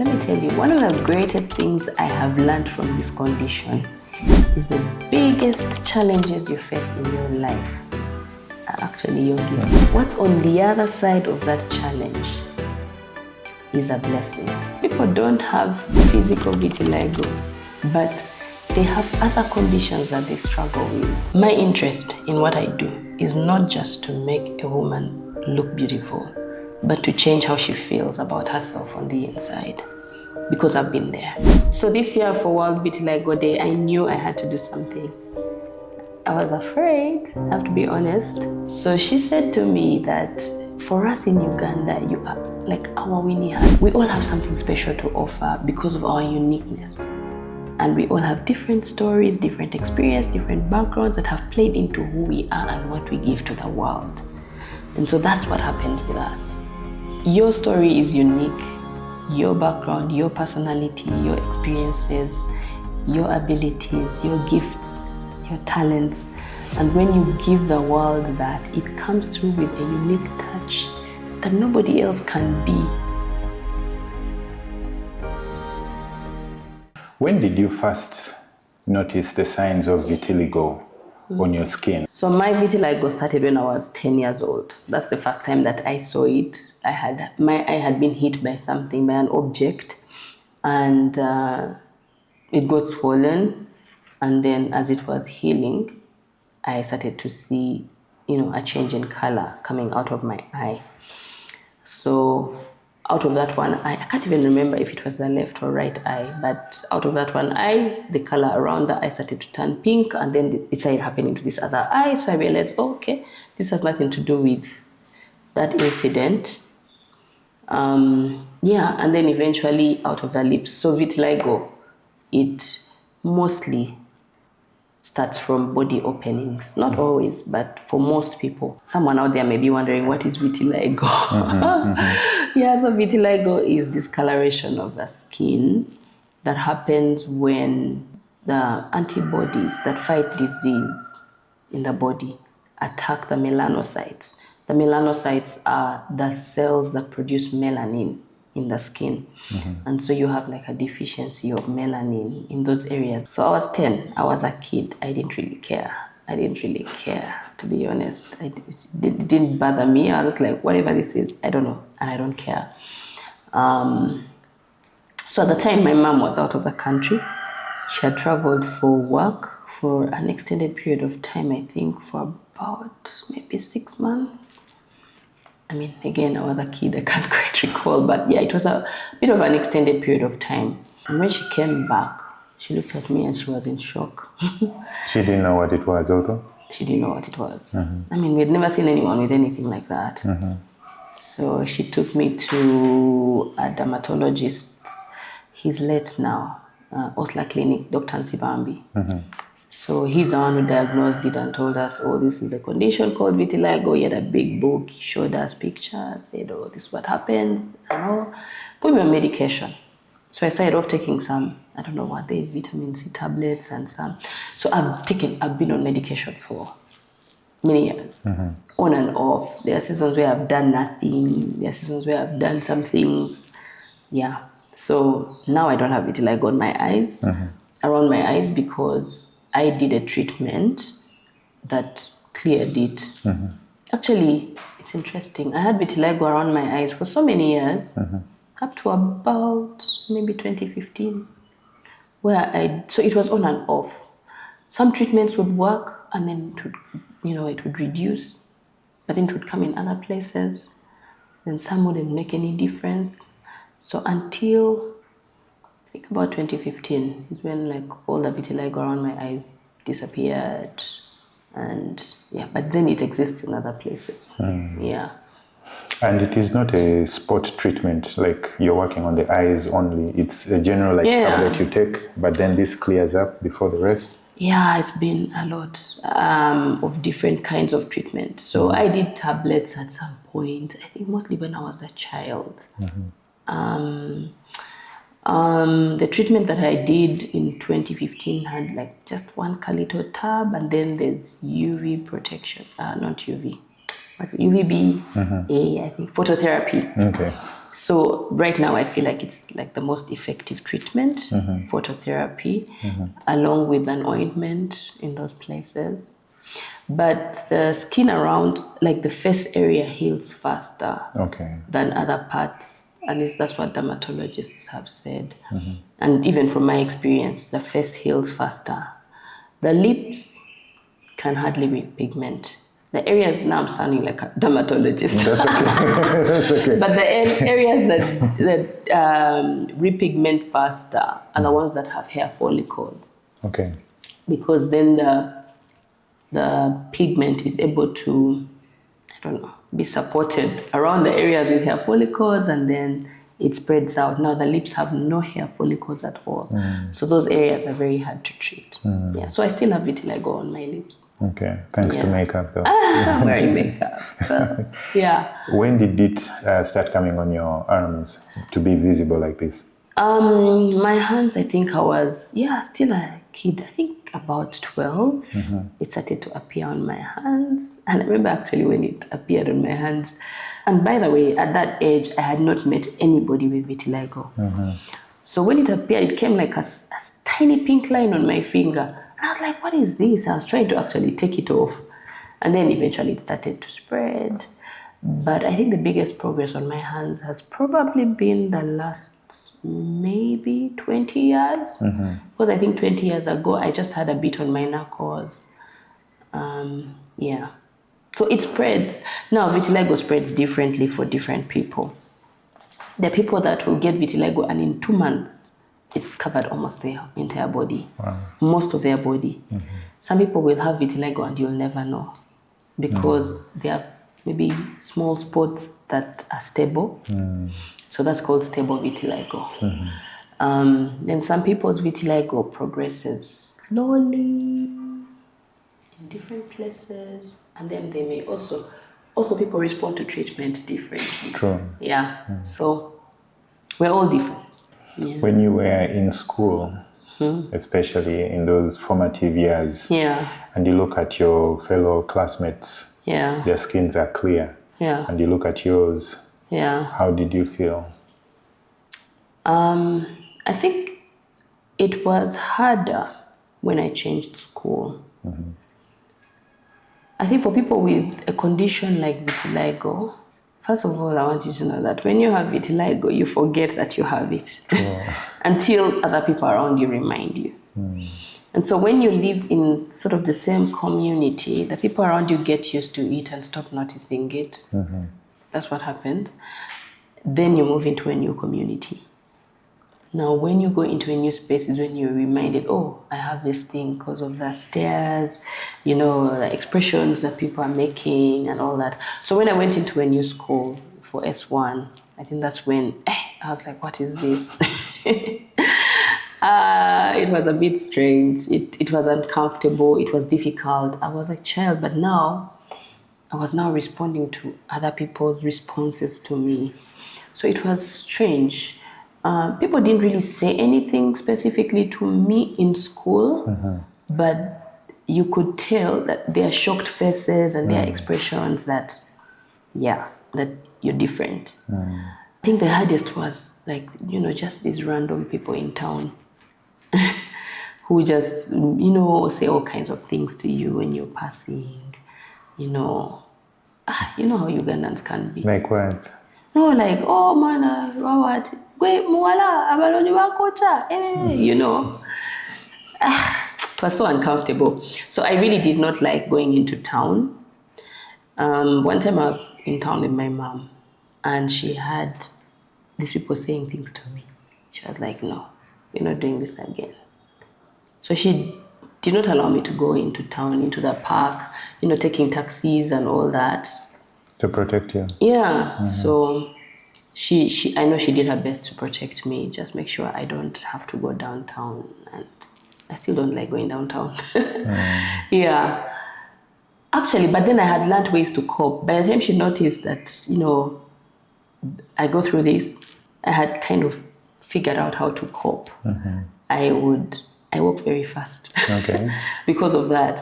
Let me tell you, one of the greatest things I have learned from this condition is the biggest challenges you face in your life are actually your gift. What's on the other side of that challenge is a blessing. People don't have physical vitiligo, but they have other conditions that they struggle with. My interest in what I do is not just to make a woman look beautiful, but to change how she feels about herself on the inside, because I've been there. So this year for World Vitiligo Day, I knew I had to do something. I was afraid, I have to be honest. So she said to me that for us in Uganda, you are like our Winnie hat. We all have something special to offer because of our uniqueness. And we all have different stories, different experience, different backgrounds that have played into who we are and what we give to the world. And so that's what happened with us. Your story is unique. Your background, your personality, your experiences, your abilities, your gifts, your talents. And when you give the world that, it comes through with a unique touch that nobody else can be. When did you first notice the signs of vitiligo on your skin? So my vitiligo started when I was 10 years old. That's the first time that I saw it. My eye had been hit by something, by an object, and it got swollen. And then as it was healing, I started to see, a change in color coming out of my eye. So out of that one eye, I can't even remember if it was the left or right eye, but out of that one eye, the color around the eye started to turn pink, and then it started happening to this other eye. So I realized, okay, this has nothing to do with that incident. And then eventually out of the lips. So vitiligo, it mostly starts from body openings. Not always, but for most people. Someone out there may be wondering, what is vitiligo? Yeah, so vitiligo is discoloration of the skin that happens when the antibodies that fight disease in the body attack the melanocytes. The melanocytes are the cells that produce melanin in the skin. And so you have like a deficiency of melanin in those areas. So I was 10, I was a kid, I didn't really care, to be honest. It didn't bother me. I was like, whatever this is, I don't know, and I don't care. So at the time, my mom was out of the country. She had traveled for work for an extended period of time, I think for about maybe 6 months. I mean, again, I was a kid, I can't quite recall, but yeah, it was a bit of an extended period of time. And when she came back, she looked at me and she was in shock. She didn't know what it was, also? She didn't know what it was. I mean, we'd never seen anyone with anything like that. So she took me to a dermatologist. He's late now, Osla Clinic, Dr. Nsibambi. So he's the one who diagnosed it and told us, oh, this is a condition called vitiligo. He had a big book, he showed us pictures, said, oh, this is what happens, put me on medication. So I started off taking some, I don't know what they, vitamin C tablets and some. So I've been on medication for many years, on and off. There are seasons where I've done nothing. There are seasons where I've done some things. Yeah. So now I don't have vitiligo on my eyes, around my eyes, because I did a treatment that cleared it. Actually, it's interesting. I had vitiligo around my eyes for so many years, up to about maybe 2015, so it was on and off. Some treatments would work, and then it would reduce, but then it would come in other places. Then some wouldn't make any difference. So until I think about 2015 is when like all the vitiligo around my eyes disappeared, and but then it exists in other places. Yeah. And it is not a spot treatment, like you're working on the eyes only. It's a general tablet you take, but then this clears up before the rest. Yeah, it's been a lot of different kinds of treatment. So I did tablets at some point, I think mostly when I was a child. The treatment that I did in 2015 had like just one little tab, and then there's UV protection, not UV, what's UVB, I think, phototherapy. Okay. So So right now I feel like it's like the most effective treatment, phototherapy, along with an ointment in those places. But the skin around, like the face area, heals faster than other parts. At least that's what dermatologists have said. And even from my experience, the face heals faster. The lips can hardly repigment. The areas, now I'm sounding like a dermatologist. That's okay. That's okay. But the areas that repigment faster are the ones that have hair follicles. Okay. Because then the pigment is able to, be supported around the areas with hair follicles, and then it spreads out. Now the lips have no hair follicles at all. So those areas are very hard to treat. Yeah. So I still have vitiligo on my lips. Okay. Thanks to makeup though. Wearing makeup. But, yeah. When did it start coming on your arms to be visible like this? My hands, I think I was, still a kid. I think about 12. It started to appear on my hands. And I remember actually when it appeared on my hands. And by the way, at that age, I had not met anybody with vitiligo. So when it appeared, it came like a tiny pink line on my finger. And I was like, what is this? I was trying to actually take it off. And then eventually it started to spread. But I think the biggest progress on my hands has probably been the last maybe 20 years. Because I think 20 years ago, I just had a bit on my knuckles. So it spreads. Now, vitiligo spreads differently for different people. There are people that will get vitiligo and in 2 months, it's covered almost their entire body. Most of their body. Some people will have vitiligo and you'll never know because there are maybe small spots that are stable. So that's called stable vitiligo. Then some people's vitiligo progresses slowly in different places, and then they may also people respond to treatment differently. True. Yeah. So we're all different. Yeah. When you were in school, especially in those formative years, and you look at your fellow classmates, their skins are clear, and you look at yours, how did you feel? I think it was harder when I changed school. I think for people with a condition like vitiligo, first of all, I want you to know that when you have vitiligo, you forget that you have it until other people around you remind you. And so when you live in sort of the same community, the people around you get used to it and stop noticing it. That's what happens. Then you move into a new community. Now, when you go into a new space is when you're reminded, oh, I have this thing because of the stares, the expressions that people are making and all that. So when I went into a new school for S1, I think that's when I was like, what is this? It was a bit strange. It was uncomfortable. It was difficult. I was a child, but now I was now responding to other people's responses to me. So it was strange. People didn't really say anything specifically to me in school, but you could tell that their shocked faces and their expressions that you're different. I think the hardest was just these random people in town who just, say all kinds of things to you when you're passing, you know how Ugandans can be. Like what? No, like, oh man, what? It was so uncomfortable. So I really did not like going into town. One time I was in town with my mom, and she had these people saying things to me. She was like, no, we're not doing this again. So she did not allow me to go into town, into the park, taking taxis and all that. To protect you? Yeah. So she I know she did her best to protect me, just make sure I don't have to go downtown. And I still don't like going downtown. Yeah. Actually, but then I had learned ways to cope. By the time she noticed that, I go through this, I had kind of figured out how to cope. I walk very fast. Okay. Because of that.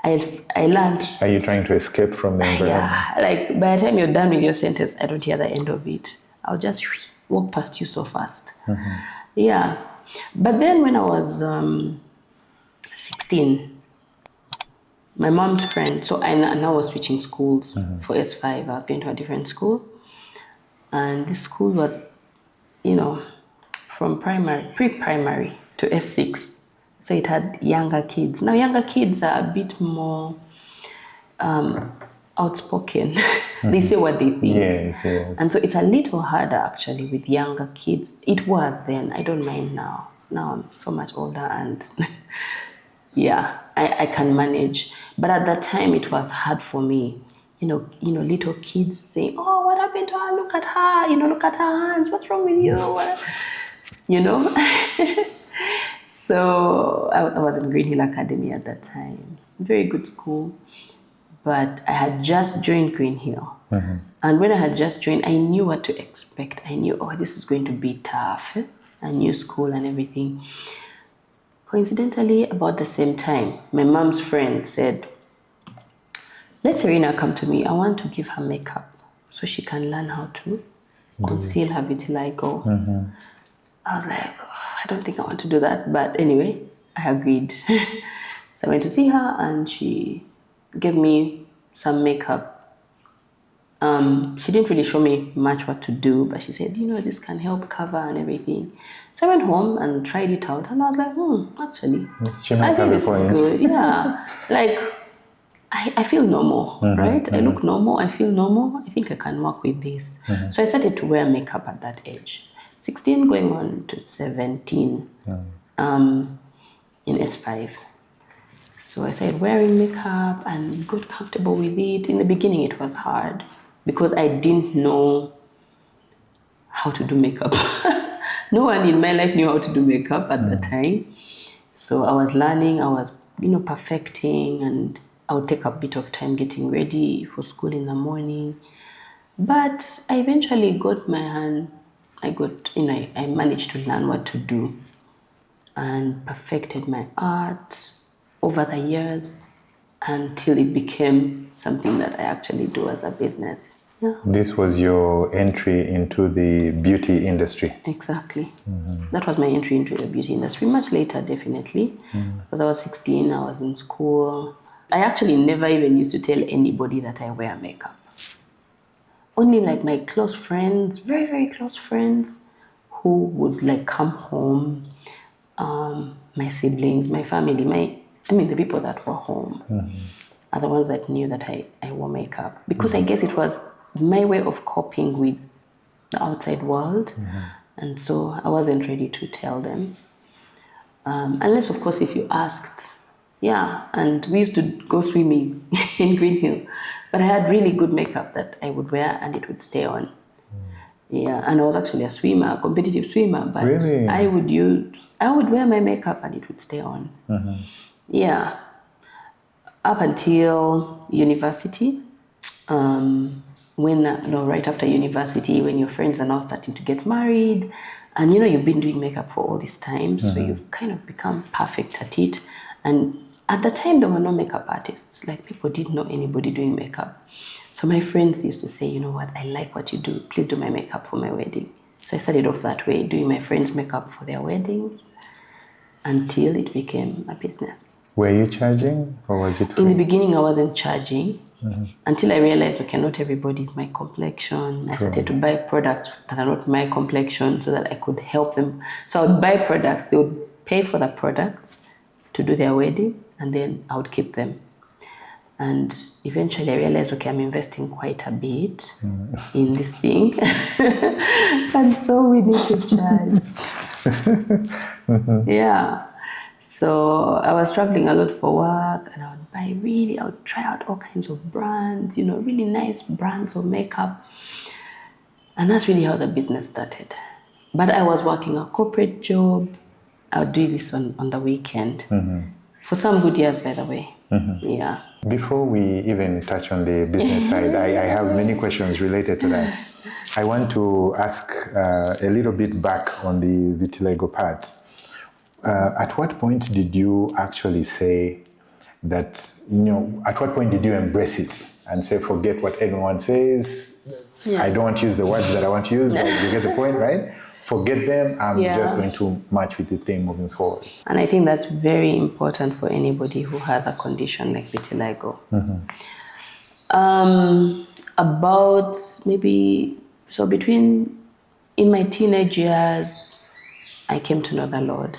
I learned. Are you trying to escape from the environment? Yeah, like by the time you're done with your sentence, I don't hear the end of it. I'll just walk past you so fast. Yeah. But then when I was 16, my mom's friend, so I now was switching schools for S5. I was going to a different school. And this school was, from pre-primary to S6. So it had younger kids. Now, younger kids are a bit more outspoken. They say what they think. Yes. And so it's a little harder, actually, with younger kids. It was then. I don't mind now. Now I'm so much older and yeah, I can manage. But at that time, it was hard for me. Little kids saying, "Oh, what happened to her? Look at her. Look at her hands. What's wrong with you?" So I was in Green Hill Academy at that time. Very good school. But I had just joined Green Hill. And when I had just joined, I knew what to expect. I knew, this is going to be tough. A new school and everything. Coincidentally, about the same time, my mom's friend said, "Let Cerinah come to me. I want to give her makeup so she can learn how to conceal her vitiligo." I was like, I don't think I want to do that. But anyway, I agreed. So I went to see her and she gave me some makeup. She didn't really show me much what to do, but she said, this can help cover and everything. So I went home and tried it out, and I was like, actually, I think this is good. Yeah, like I feel normal, right? I look normal, I feel normal. I think I can work with this. So I started to wear makeup at that age, 16 going on to 17, in S5. So I started wearing makeup and got comfortable with it. In the beginning, it was hard because I didn't know how to do makeup. No one in my life knew how to do makeup at the time. So I was learning, I was, perfecting, and I would take a bit of time getting ready for school in the morning. But I eventually got my hand, I managed to learn what to do and perfected my art over the years until it became something that I actually do as a business. Yeah. This was your entry into the beauty industry. Exactly. That was my entry into the beauty industry. Much later, definitely. Because I was 16, I was in school. I actually never even used to tell anybody that I wear makeup. Only like my close friends, very, very close friends, who would come home. My siblings, my family, the people that were home are the ones that knew that I wore makeup. Because I guess it was my way of coping with the outside world. And so I wasn't ready to tell them. Unless, of course, if you asked. Yeah, and we used to go swimming in Green Hill. But I had really good makeup that I would wear and it would stay on. Yeah, and I was actually a competitive swimmer, but really? I would wear my makeup and it would stay on. Yeah, up until university, right after university, when your friends are now starting to get married, and you've been doing makeup for all this time, so you've kind of become perfect at it. And at the time, there were no makeup artists. Like, people didn't know anybody doing makeup. So my friends used to say, "You know what, I like what you do. Please do my makeup for my wedding." So I started off that way, doing my friends' makeup for their weddings until it became a business. Were you charging or was it free? In the beginning, I wasn't charging until I realized, okay, not everybody is my complexion. I started to buy products that are not my complexion so that I could help them. So I would buy products. They would pay for the products to do their wedding, and then I would keep them. And eventually I realized, okay, I'm investing quite a bit in this thing. And so we need to charge. Yeah. So I was traveling a lot for work, and I would try out all kinds of brands, really nice brands of makeup. And that's really how the business started. But I was working a corporate job. I would do this on the weekend. For some good years, by the way. Yeah. Before we even touch on the business side, I have many questions related to that. I want to ask a little bit back on the vitiligo part. At what point did you actually say that, at what point did you embrace it and say, forget what anyone says, I don't want to use the words that I want to use, but you get the point, right? Forget them. I'm just going to match with the thing moving forward. And I think that's very important for anybody who has a condition like vitiligo. About maybe, so in my teenage years, I came to know the Lord.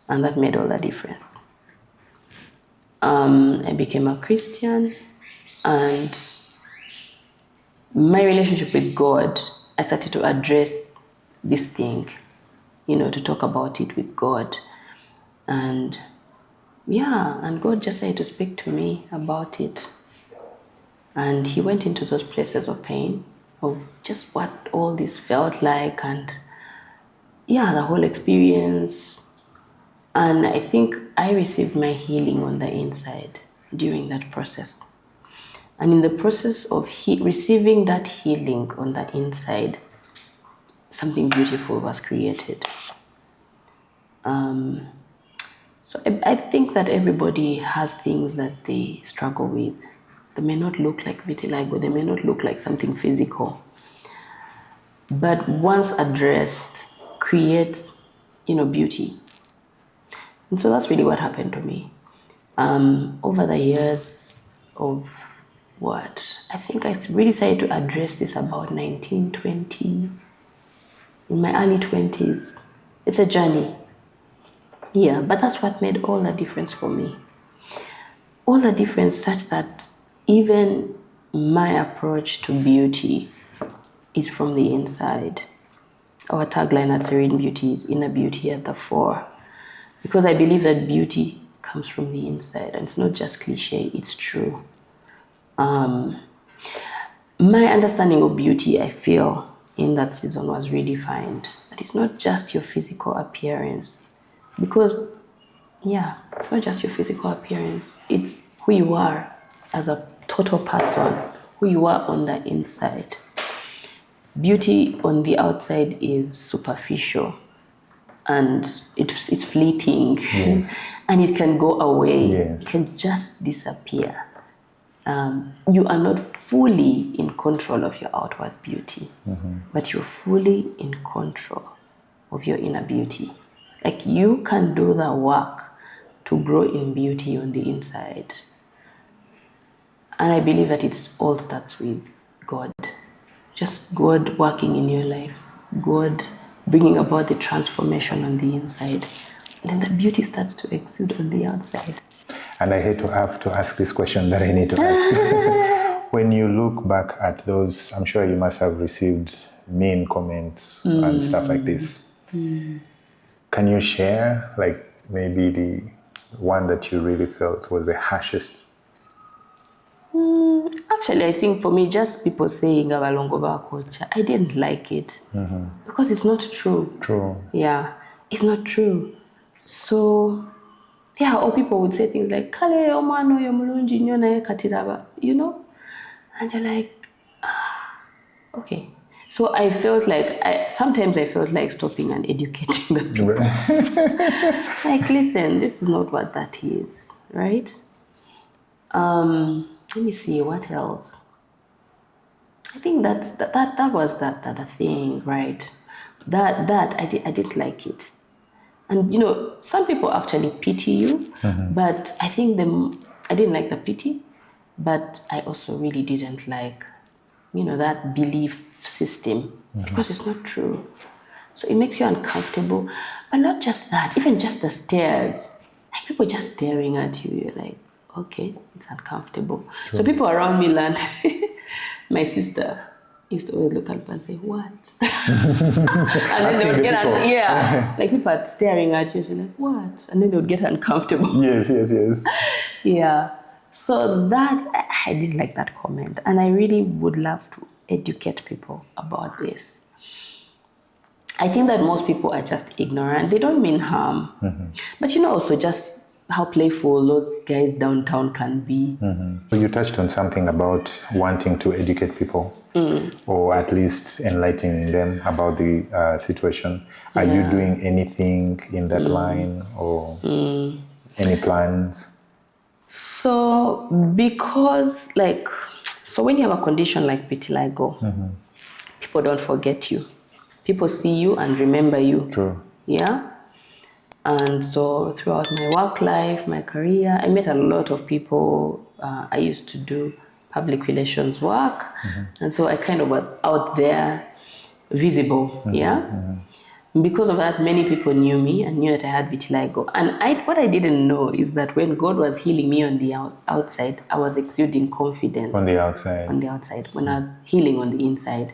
And that made all the difference. I became a Christian, and my relationship with God, I started to address this thing, to talk about it with God. And God just started to speak to me about it. And he went into those places of pain, of just what all this felt like, and the whole experience. And I think I received my healing on the inside during that process. And in the process of receiving that healing on the inside, something beautiful was created. So I think that everybody has things that they struggle with. They may not look like vitiligo, they may not look like something physical. But once addressed, creates, beauty. And so that's really what happened to me. Over the years of I think I really started to address this about 19, 20, in my early 20s. It's a journey. Yeah, but that's what made all the difference for me. All the difference such that even my approach to beauty is from the inside. Our tagline at Serene Beauty is inner beauty at the fore. Because I believe that beauty comes from the inside, and it's not just cliche, it's true. My understanding of beauty, I feel, in that season was redefined. That it's not just your physical appearance. Because, it's not just your physical appearance. It's who you are as a total person, who you are on the inside. Beauty on the outside is superficial. And it's fleeting. Yes. And it can go away. Yes. It can just disappear. You are not fully in control of your outward beauty, but you're fully in control of your inner beauty. Like, you can do the work to grow in beauty on the inside. And I believe that it all starts with God. Just God working in your life. God bringing about the transformation on the inside. And then the beauty starts to exude on the outside. And I hate to have to ask this question that I need to ask. When you look back at those, I'm sure you must have received mean comments and stuff like this. Can you share, like, maybe the one that you really felt was the harshest? Actually, I think for me, just people saying abalongo bakocha, I didn't like it. Because it's not true. True. Yeah, it's not true. So, or people would say things like, Kale omano yo mulungi nnyo naye katiraba, And you're like, okay. So I felt like, sometimes I felt like stopping and educating the people. Like, listen, this is not what that is, right? Let me see, what else? I think that was the thing, right? That I didn't like it. And, some people actually pity you, but I think I didn't like the pity, but I also really didn't like, that belief system, because it's not true. So it makes you uncomfortable. But not just that, even just the stares. Like, people just staring at you, you're like, okay, it's uncomfortable. True. So people around me learned. My sister used to always look at me and say, what? And then they would get, like, people are staring at you, she's like, what? And then they would get uncomfortable. Yes. Yeah. So that, I didn't like that comment. And I really would love to educate people about this. I think that most people are just ignorant. They don't mean harm. But also just how playful those guys downtown can be. You touched on something about wanting to educate people, or at least enlightening them about the situation. Are you doing anything in that line, or any plans? So, because, So when you have a condition like vitiligo, people don't forget you. People see you and remember you. True. Yeah. And so throughout my work life, my career, I met a lot of people. I used to do public relations work. And so I kind of was out there, visible. Yeah. Because of that, many people knew me and knew that I had vitiligo. And what I didn't know is that when God was healing me on the outside, I was exuding confidence. On the outside. On the outside. When I was healing on the inside.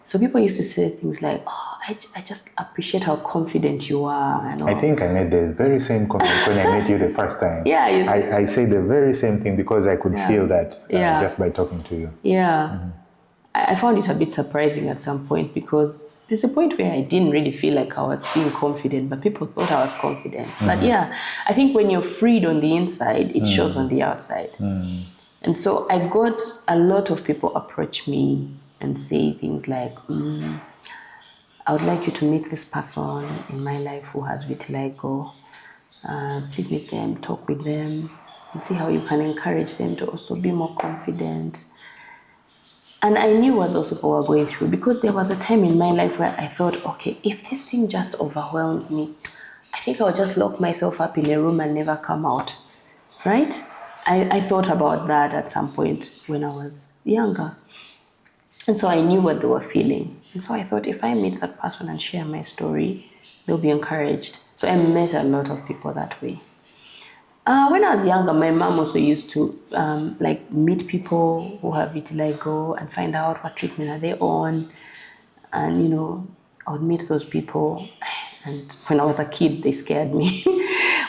So people used to say things like, oh, I just appreciate how confident you are. And all. I think I made the very same comment when I met you the first time. Yeah, I say the very same thing because I could feel that just by talking to you. Yeah. I found it a bit surprising at some point because there's a point where I didn't really feel like I was being confident, but people thought I was confident. But yeah, I think when you're freed on the inside, it shows on the outside. And so I got a lot of people approach me and say things like, I would like you to meet this person in my life who has vitiligo. Please meet them, talk with them, and see how you can encourage them to also be more confident. And I knew what those people were going through because there was a time in my life where I thought, okay, if this thing just overwhelms me, I think I'll just lock myself up in a room and never come out, right? I thought about that at some point when I was younger. And so I knew what they were feeling. And so I thought if I meet that person and share my story, they'll be encouraged. So I met a lot of people that way. When I was younger, my mom also used to meet people who have vitiligo and find out what treatment are they on. And, I would meet those people. And when I was a kid, they scared me.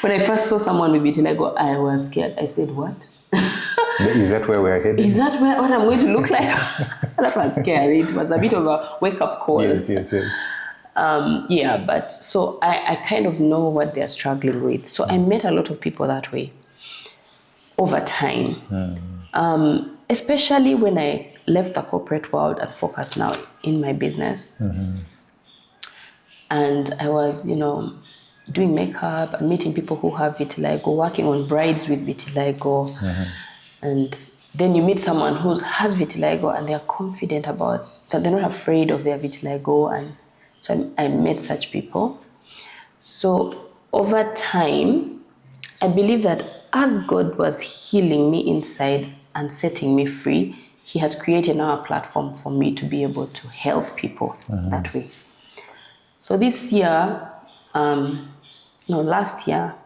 When I first saw someone with vitiligo, I was scared. I said, what? Is that where we're headed? Is that what I'm going to look like? That was scary. It was a bit of a wake-up call. Yes. But so I kind of know what they're struggling with. So I met a lot of people that way over time. Especially when I left the corporate world and focused now in my business. And I was, doing makeup and meeting people who have vitiligo, working on brides with vitiligo. And then you meet someone who has vitiligo and they're confident about that, they're not afraid of their vitiligo. And so I met such people. So over time, I believe that as God was healing me inside and setting me free, He has created now a platform for me to be able to help people that way. So this year, last year,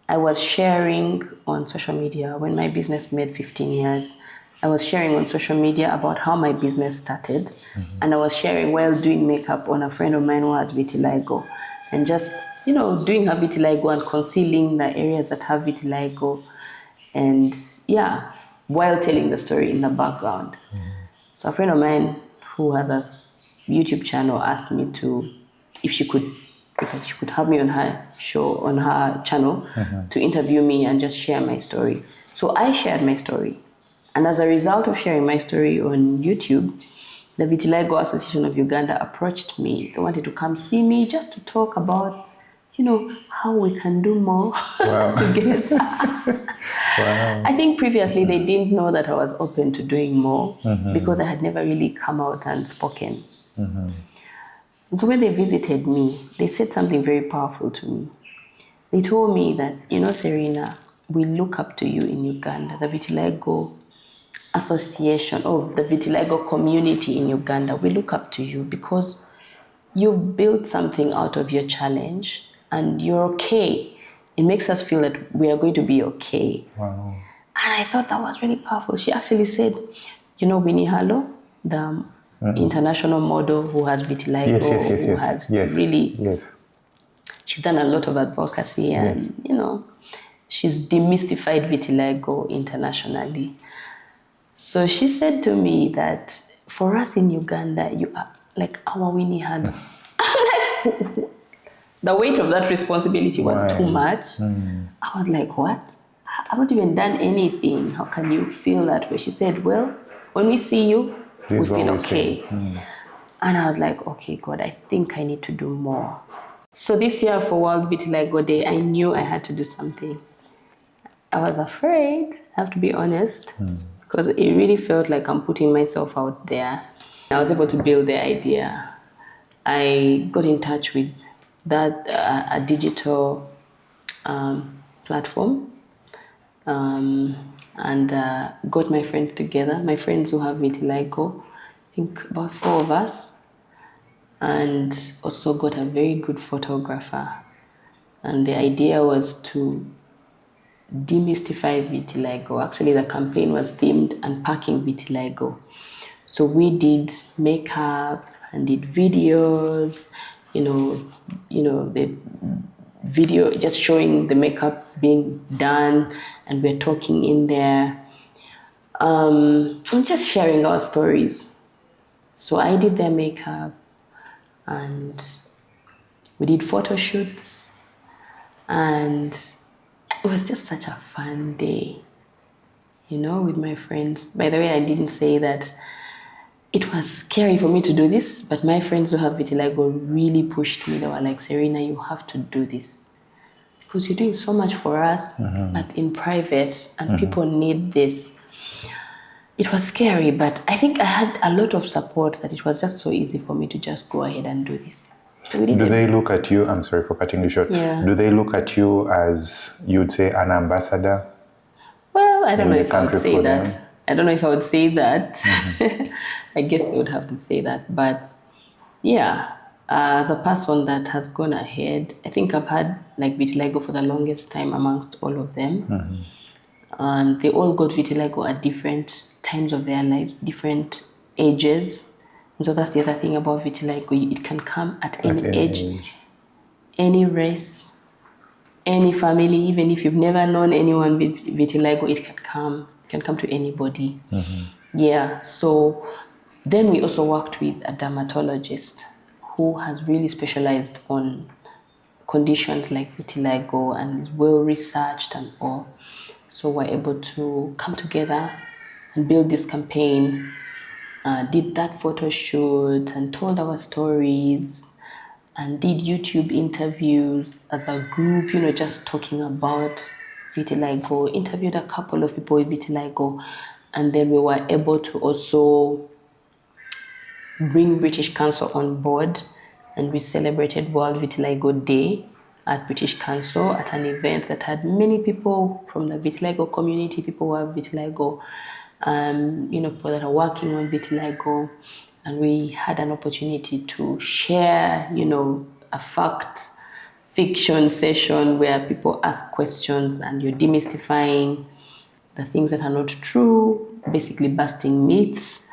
I was sharing on social media when my business made 15 years. I was sharing on social media about how my business started. And I was sharing while doing makeup on a friend of mine who has vitiligo. And just, doing her vitiligo and concealing the areas that have vitiligo. And while telling the story in the background. So a friend of mine who has a YouTube channel asked me if she could have me on her show, on her channel, to interview me and just share my story. So I shared my story. And as a result of sharing my story on YouTube, the Vitiligo Association of Uganda approached me. They wanted to come see me just to talk about, how we can do more together. Wow. I think previously they didn't know that I was open to doing more because I had never really come out and spoken. And so when they visited me, they said something very powerful to me. They told me that, Cerinah, we look up to you in Uganda, the Vitiligo Association, or the Vitiligo community in Uganda. We look up to you because you've built something out of your challenge and you're okay. It makes us feel that we are going to be okay. Wow. And I thought that was really powerful. She actually said, Winnie Harlow, the international model who has vitiligo, who has really, she's done a lot of advocacy and, she's demystified vitiligo internationally. So she said to me that for us in Uganda, you are like our Winnie Harlow. The weight of that responsibility was too much. I was like, what? I've not even done anything. How can you feel that way? She said, well, when we see you, we feel okay. And I was like, okay, God, I think I need to do more. So this year for World Vitiligo Day, I knew I had to do something. I was afraid, I have to be honest. because it really felt like I'm putting myself out there. I was able to build the idea. I got in touch with that a digital platform, and got my friends together, my friends who have vitiligo, I think about 4 of us, and also got a very good photographer. And the idea was to demystify vitiligo. Actually, the campaign was themed Unpacking Vitiligo. So we did makeup and did videos, the video just showing the makeup being done, and we're talking in there, and just sharing our stories. So I did their makeup, and we did photo shoots, and it was just such a fun day, with my friends. By the way, I didn't say that it was scary for me to do this, but my friends who have vitiligo really pushed me. They were like, Cerinah, you have to do this because you're doing so much for us, but in private, and people need this. It was scary, but I think I had a lot of support that it was just so easy for me to just go ahead and do this. So we did. Do they look at you, I'm sorry for cutting you short, do they look at you as, you'd say, an ambassador? Well, I don't know if I would say that. I don't know if I would say that. I guess they would have to say that. But yeah, as a person that has gone ahead, I think I've had like vitiligo for the longest time amongst all of them. And they all got vitiligo at different times of their lives, different ages. And so that's the other thing about vitiligo. It can come at any age, any race, any family. Even if you've never known anyone with vitiligo, it can come to anybody. Yeah, so then we also worked with a dermatologist who has really specialized on conditions like vitiligo and is well researched and all. So we're able to come together and build this campaign, did that photo shoot and told our stories, and did YouTube interviews as a group, just talking about vitiligo, interviewed a couple of people with vitiligo, and then we were able to also bring British Council on board, and we celebrated World Vitiligo Day at British Council at an event that had many people from the vitiligo community, people who have vitiligo, people that are working on vitiligo, and we had an opportunity to share, a fiction session where people ask questions and you're demystifying the things that are not true, basically busting myths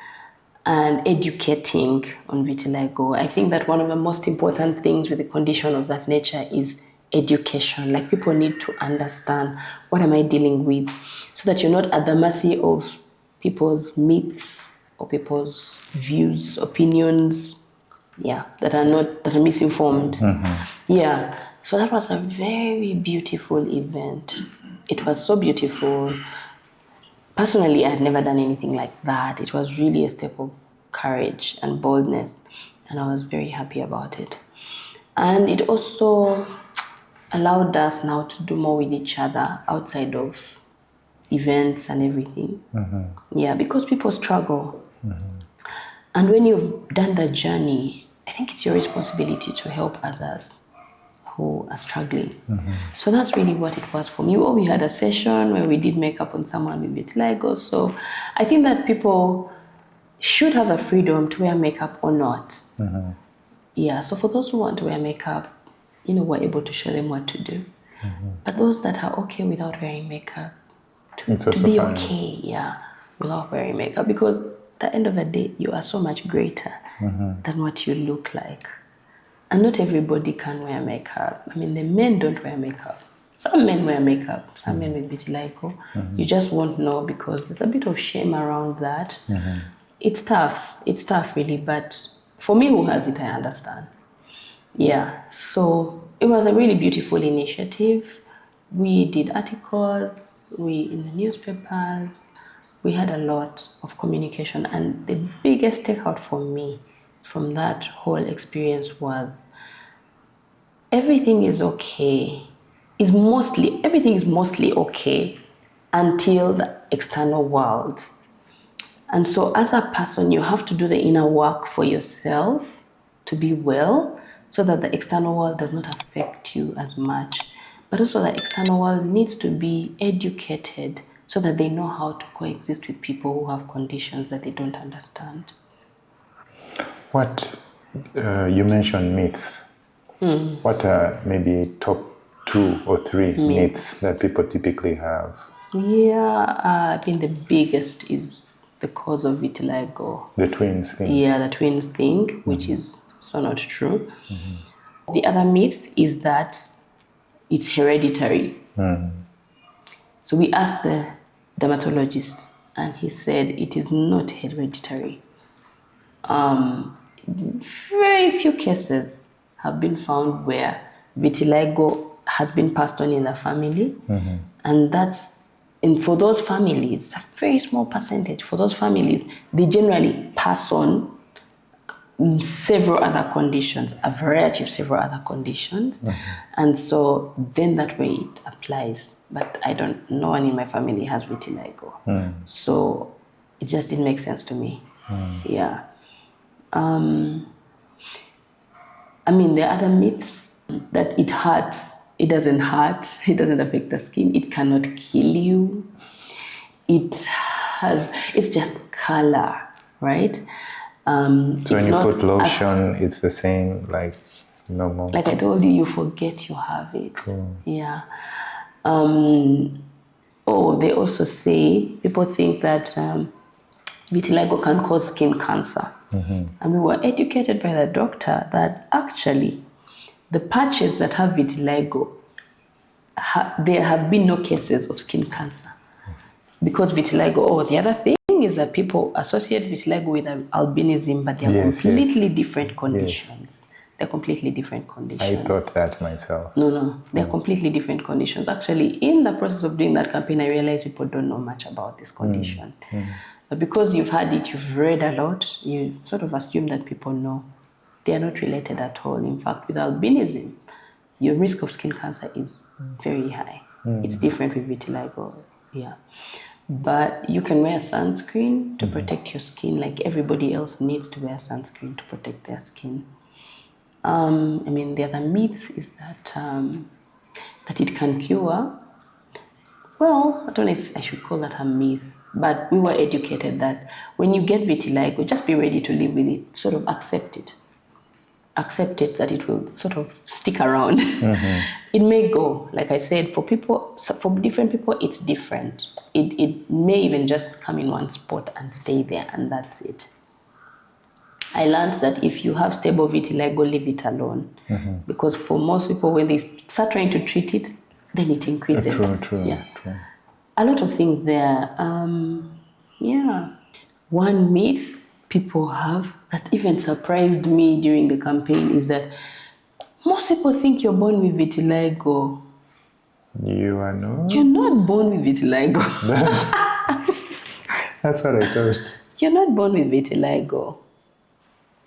and educating on vitiligo. I think that one of the most important things with a condition of that nature is education. Like, people need to understand, what am I dealing with, so that you're not at the mercy of people's myths or people's views, opinions, that are misinformed. Yeah, so that was a very beautiful event. It was so beautiful. Personally, I had never done anything like that. It was really a step of courage and boldness, and I was very happy about it. And it also allowed us now to do more with each other outside of events and everything. Yeah, because people struggle. And when you've done that journey, I think it's your responsibility to help others who are struggling. So that's really what it was for me. Well, we had a session where we did makeup on someone with vitiligo. So I think that people should have the freedom to wear makeup or not. Yeah, so for those who want to wear makeup, we're able to show them what to do. But those that are okay without wearing makeup, to be fine. Okay, without wearing makeup, because at the end of the day, you are so much greater than what you look like. And not everybody can wear makeup. I mean, the men don't wear makeup. Some men wear makeup, some men with vitiligo. You just won't know because there's a bit of shame around that. It's tough. It's tough, really. But for me, who has it, I understand. Yeah, so it was a really beautiful initiative. We did articles, in the newspapers. We had a lot of communication. And the biggest takeout for me from that whole experience was everything is mostly okay until the external world And so as a person, you have to do the inner work for yourself to be well, so that the external world does not affect you as much. But also the external world needs to be educated so that they know how to coexist with people who have conditions that they don't understand. What, you mentioned myths. What are maybe top 2 or 3 myths that people typically have? Yeah, I think the biggest is the cause of vitiligo. The twins thing. Yeah, the twins thing, which is so not true. The other myth is that it's hereditary. So we asked the dermatologist, and he said it is not hereditary. Very few cases have been found where vitiligo has been passed on in the family, and for those families, a very small percentage. For those families, they generally pass on several other conditions, a variety of several other conditions, and so then that way it applies. But no one in my family has vitiligo, so it just didn't make sense to me. Yeah. I mean, there are other myths that it hurts. It doesn't hurt. It doesn't affect the skin. It cannot kill you. It's just color, right? So when you put lotion, it's the same, like normal. Like I told you, you forget you have it. True. Yeah. They also say, people think that vitiligo can cause skin cancer. And we were educated by the doctor that actually the patches that have vitiligo, there have been no cases of skin cancer. Because vitiligo, the other thing is that people associate vitiligo with albinism, but they're completely different conditions. Yes. They're completely different conditions. I thought that myself. No, they're completely different conditions. Actually, in the process of doing that campaign, I realized people don't know much about this condition. But because you've had it, you've read a lot, you sort of assume that people know. They are not related at all. In fact, with albinism, your risk of skin cancer is very high. It's different with vitiligo, yeah. But you can wear sunscreen to protect your skin, like everybody else needs to wear sunscreen to protect their skin. I mean, the other myth is that it can cure. Well, I don't know if I should call that a myth, but we were educated that when you get vitiligo, just be ready to live with it, sort of accept it. Accept it, that it will sort of stick around. It may go, like I said, for different people, it's different. It may even just come in one spot and stay there, and that's it. I learned that if you have stable vitiligo, leave it alone. Because for most people, when they start trying to treat it, then it increases. True. A lot of things there. One myth people have that even surprised me during the campaign is that most people think you're born with vitiligo. You are not? You're not born with vitiligo. That's what I thought. You're not born with vitiligo.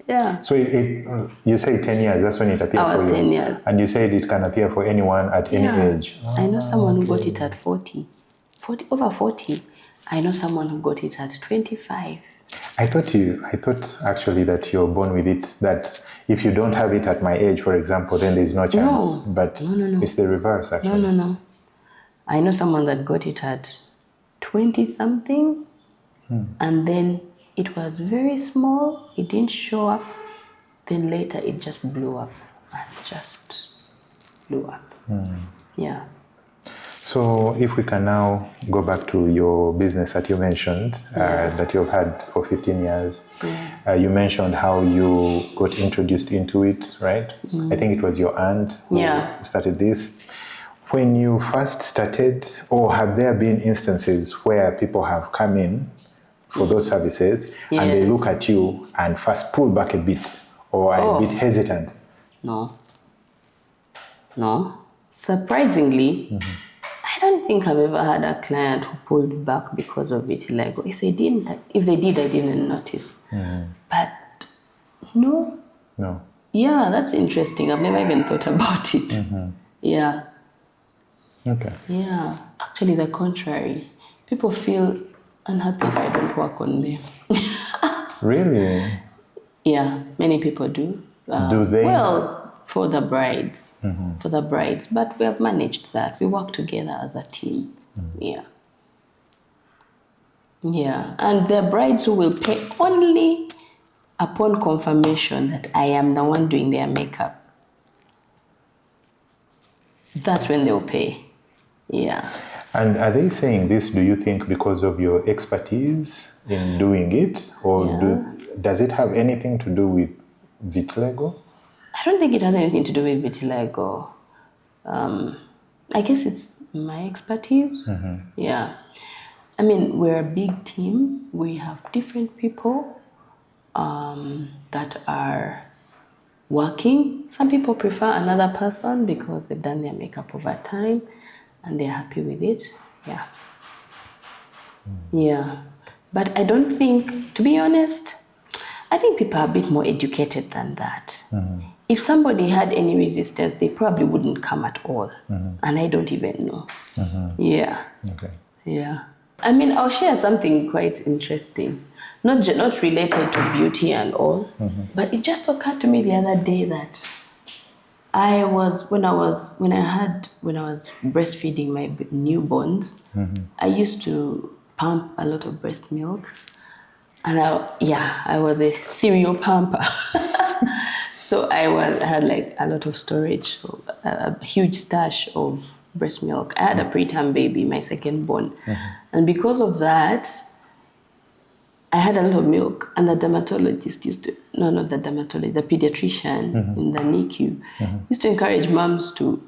Yeah. So you say 10 years, that's when it appeared for you? I was 10 years. And you said it can appear for anyone at any age? I know someone who got it at 40, over 40. I know someone who got it at 25. I thought actually that you're born with it, that if you don't have it at my age, for example, then there's no chance. But no. It's the reverse, actually. No. I know someone that got it at 20-something, and then it was very small, it didn't show up, then later it just blew up. Yeah. So if we can now go back to your business that you mentioned, that you've had for 15 years. You mentioned how you got introduced into it, right? I think it was your aunt who started this. When you first started, or have there been instances where people have come in for those services and they look at you and first pull back a bit or are a bit hesitant? No. Surprisingly, I don't think I've ever had a client who pulled back because of vitiligo. If they did, I didn't notice. But no. Yeah, that's interesting. I've never even thought about it. Yeah. Okay. Yeah. Actually, the contrary. People feel unhappy if I don't work on them. Really? Yeah, many people do. Do they? Well, for the brides. For the brides. But we have managed that. We work together as a team. Yeah. Yeah. And the brides who will pay only upon confirmation that I am the one doing their makeup. That's when they'll pay. Yeah. And are they saying this, do you think, because of your expertise in doing it? Or does it have anything to do with vitiligo? I don't think it has anything to do with vitiligo. I guess it's my expertise. Yeah. I mean, we're a big team. We have different people that are working. Some people prefer another person because they've done their makeup over time and they're happy with it. Yeah. Yeah. But I don't think, to be honest, I think people are a bit more educated than that. If somebody had any resistance, they probably wouldn't come at all. And I don't even know. Yeah. Okay. Yeah. I mean, I'll share something quite interesting. Not related to beauty and all, but it just occurred to me the other day that when I was breastfeeding my newborns, I used to pump a lot of breast milk, and I was a serial pamper. So I had like a lot of storage, a huge stash of breast milk. I had a preterm baby, my second born, and because of that, I had a lot of milk, and the dermatologist the pediatrician in the NICU used to encourage moms to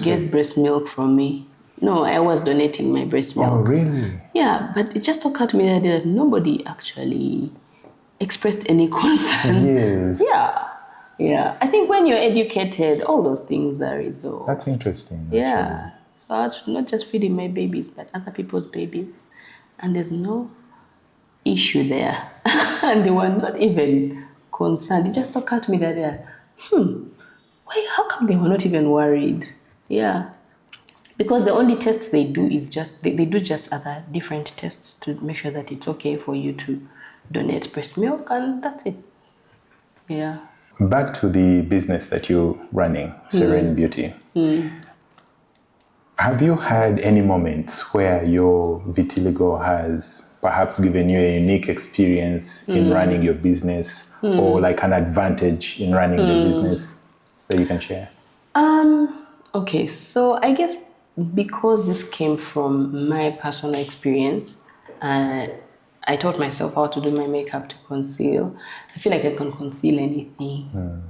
get breast milk from me. No, I was donating my breast milk. Oh, really? Yeah, but it just occurred to me that nobody actually expressed any concern. Yes. Yeah. I think when you're educated, all those things are resolved. That's interesting. Actually. Yeah. So I was not just feeding my babies, but other people's babies. And there's no issue there. And they were not even concerned. It just occurred to me that how come they were not even worried? Yeah. Because the only tests they do is they do just other different tests to make sure that it's okay for you to donate breast milk, and that's it. Yeah. Back to the business that you're running, Serene Beauty. Have you had any moments where your vitiligo has perhaps given you a unique experience in running your business, or like an advantage in running the business that you can share? Okay, so I guess because this came from my personal experience, I taught myself how to do my makeup to conceal. I feel like I can conceal anything.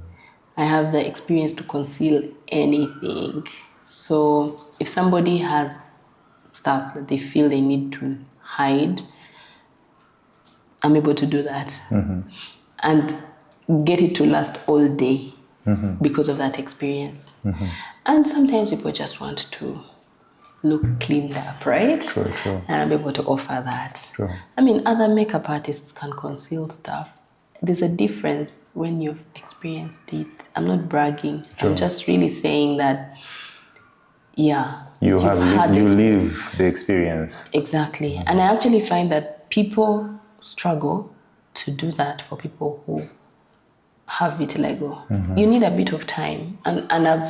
I have the experience to conceal anything. So if somebody has stuff that they feel they need to hide, I'm able to do that. And get it to last all day because of that experience. And sometimes people just want to look cleaned up, right? True. And I'm able to offer that. True. I mean, other makeup artists can conceal stuff. There's a difference when you've experienced it. I'm not bragging. True. I'm just really saying that, yeah. You live the experience. Exactly. And I actually find that people struggle to do that for people who have vitiligo. You need a bit of time. And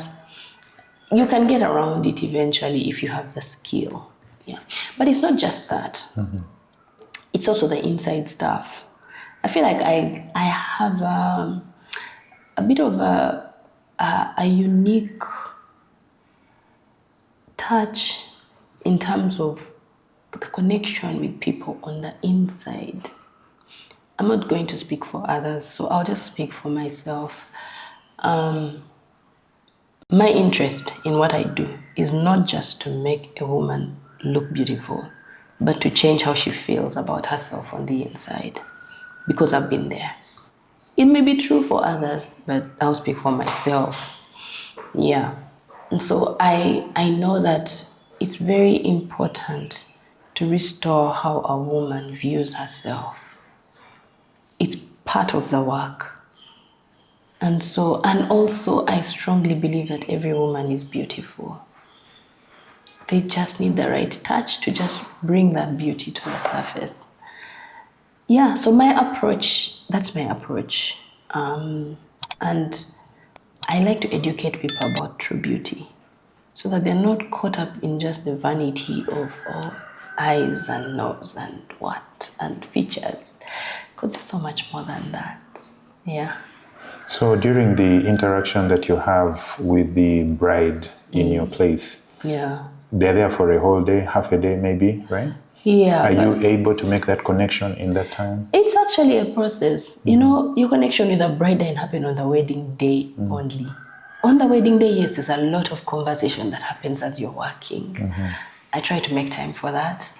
you can get around it eventually if you have the skill. Yeah. But it's not just that. It's also the inside stuff. I feel like I have a bit of a unique touch in terms of the connection with people on the inside. I'm not going to speak for others, so I'll just speak for myself. My interest in what I do is not just to make a woman look beautiful, but to change how she feels about herself on the inside, because I've been there. It may be true for others, but I'll speak for myself. Yeah. And so I know that it's very important to restore how a woman views herself. It's part of the work. And also I strongly believe that every woman is beautiful. They just need the right touch to just bring that beauty to the surface. Yeah, so that's my approach. And I like to educate people about true beauty so that they're not caught up in just the vanity of eyes and nose and and features, because there's so much more than that. Yeah. So during the interaction that you have with the bride in your place, yeah, they're there for a whole day, half a day maybe, right? Yeah. Are you able to make that connection in that time? It's actually a process. You know, your connection with the bride didn't happen on the wedding day only. On the wedding day, yes, there's a lot of conversation that happens as you're working. I try to make time for that,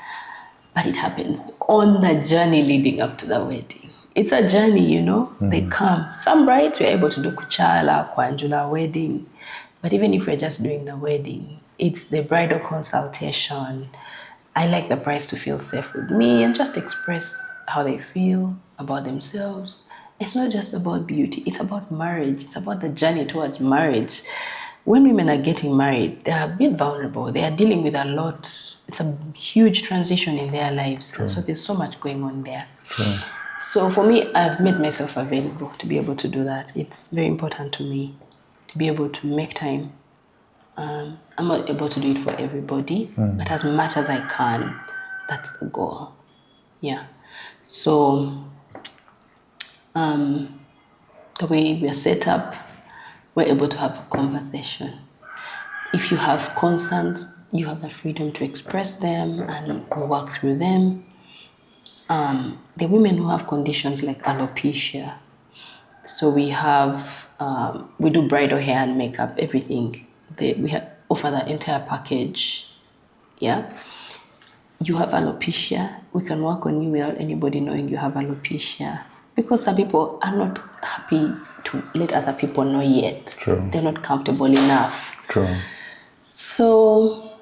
but it happens on the journey leading up to the wedding. It's a journey, you know. They come. Some brides were able to do kuchala, kwanjula wedding, but even if we're just doing the wedding, it's the bridal consultation. I like the brides to feel safe with me and just express how they feel about themselves. It's not just about beauty, it's about marriage. It's about the journey towards marriage. When women are getting married, they are a bit vulnerable. They are dealing with a lot. It's a huge transition in their lives. And so there's so much going on there. So for me, I've made myself available to be able to do that. It's very important to me to be able to make time. I'm not able to do it for everybody, but as much as I can, that's the goal. Yeah. So the way we're set up, we're able to have a conversation. If you have concerns, you have the freedom to express them and work through them. The women who have conditions like alopecia, so we have, we do bridal hair and makeup, everything. We offer the entire package. Yeah. You have alopecia, we can work on you without anybody knowing you have alopecia. Because some people are not happy to let other people know yet. True. They're not comfortable enough. True. So,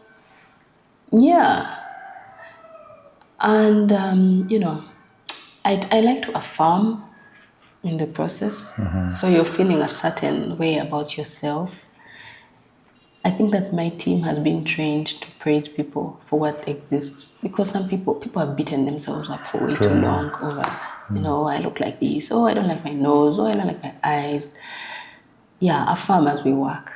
yeah. And, you know, I like to affirm in the process. So you're feeling a certain way about yourself. I think that my team has been trained to praise people for what exists, because some people have beaten themselves up for way too long over, you know, I look like this, I don't like my nose, I don't like my eyes. Yeah, affirm as we work.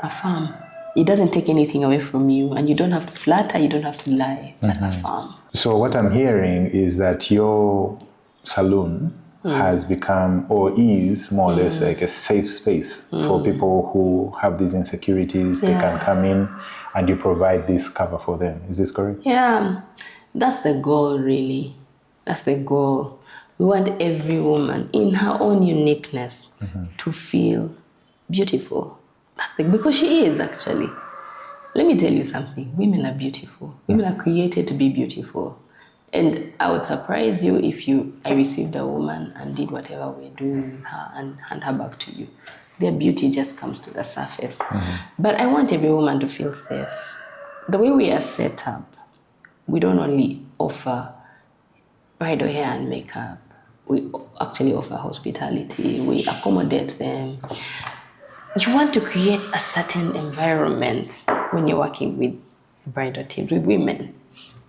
Affirm. It doesn't take anything away from you, and you don't have to flatter, you don't have to lie, but affirm. So what I'm hearing is that your salon has become, or is more or less like a safe space for people who have these insecurities. They can come in and you provide this cover for them. Is this correct? Yeah, that's the goal, really. That's the goal. We want every woman in her own uniqueness to feel beautiful. Because she is, actually. Let me tell you something. Women are beautiful. Women are created to be beautiful. And I would surprise you if I received a woman and did whatever we're doing with her and hand her back to you. Their beauty just comes to the surface. But I want every woman to feel safe. The way we are set up, we don't only offer bridal hair and makeup. We actually offer hospitality. We accommodate them. You want to create a certain environment when you're working with bridal teams, with women.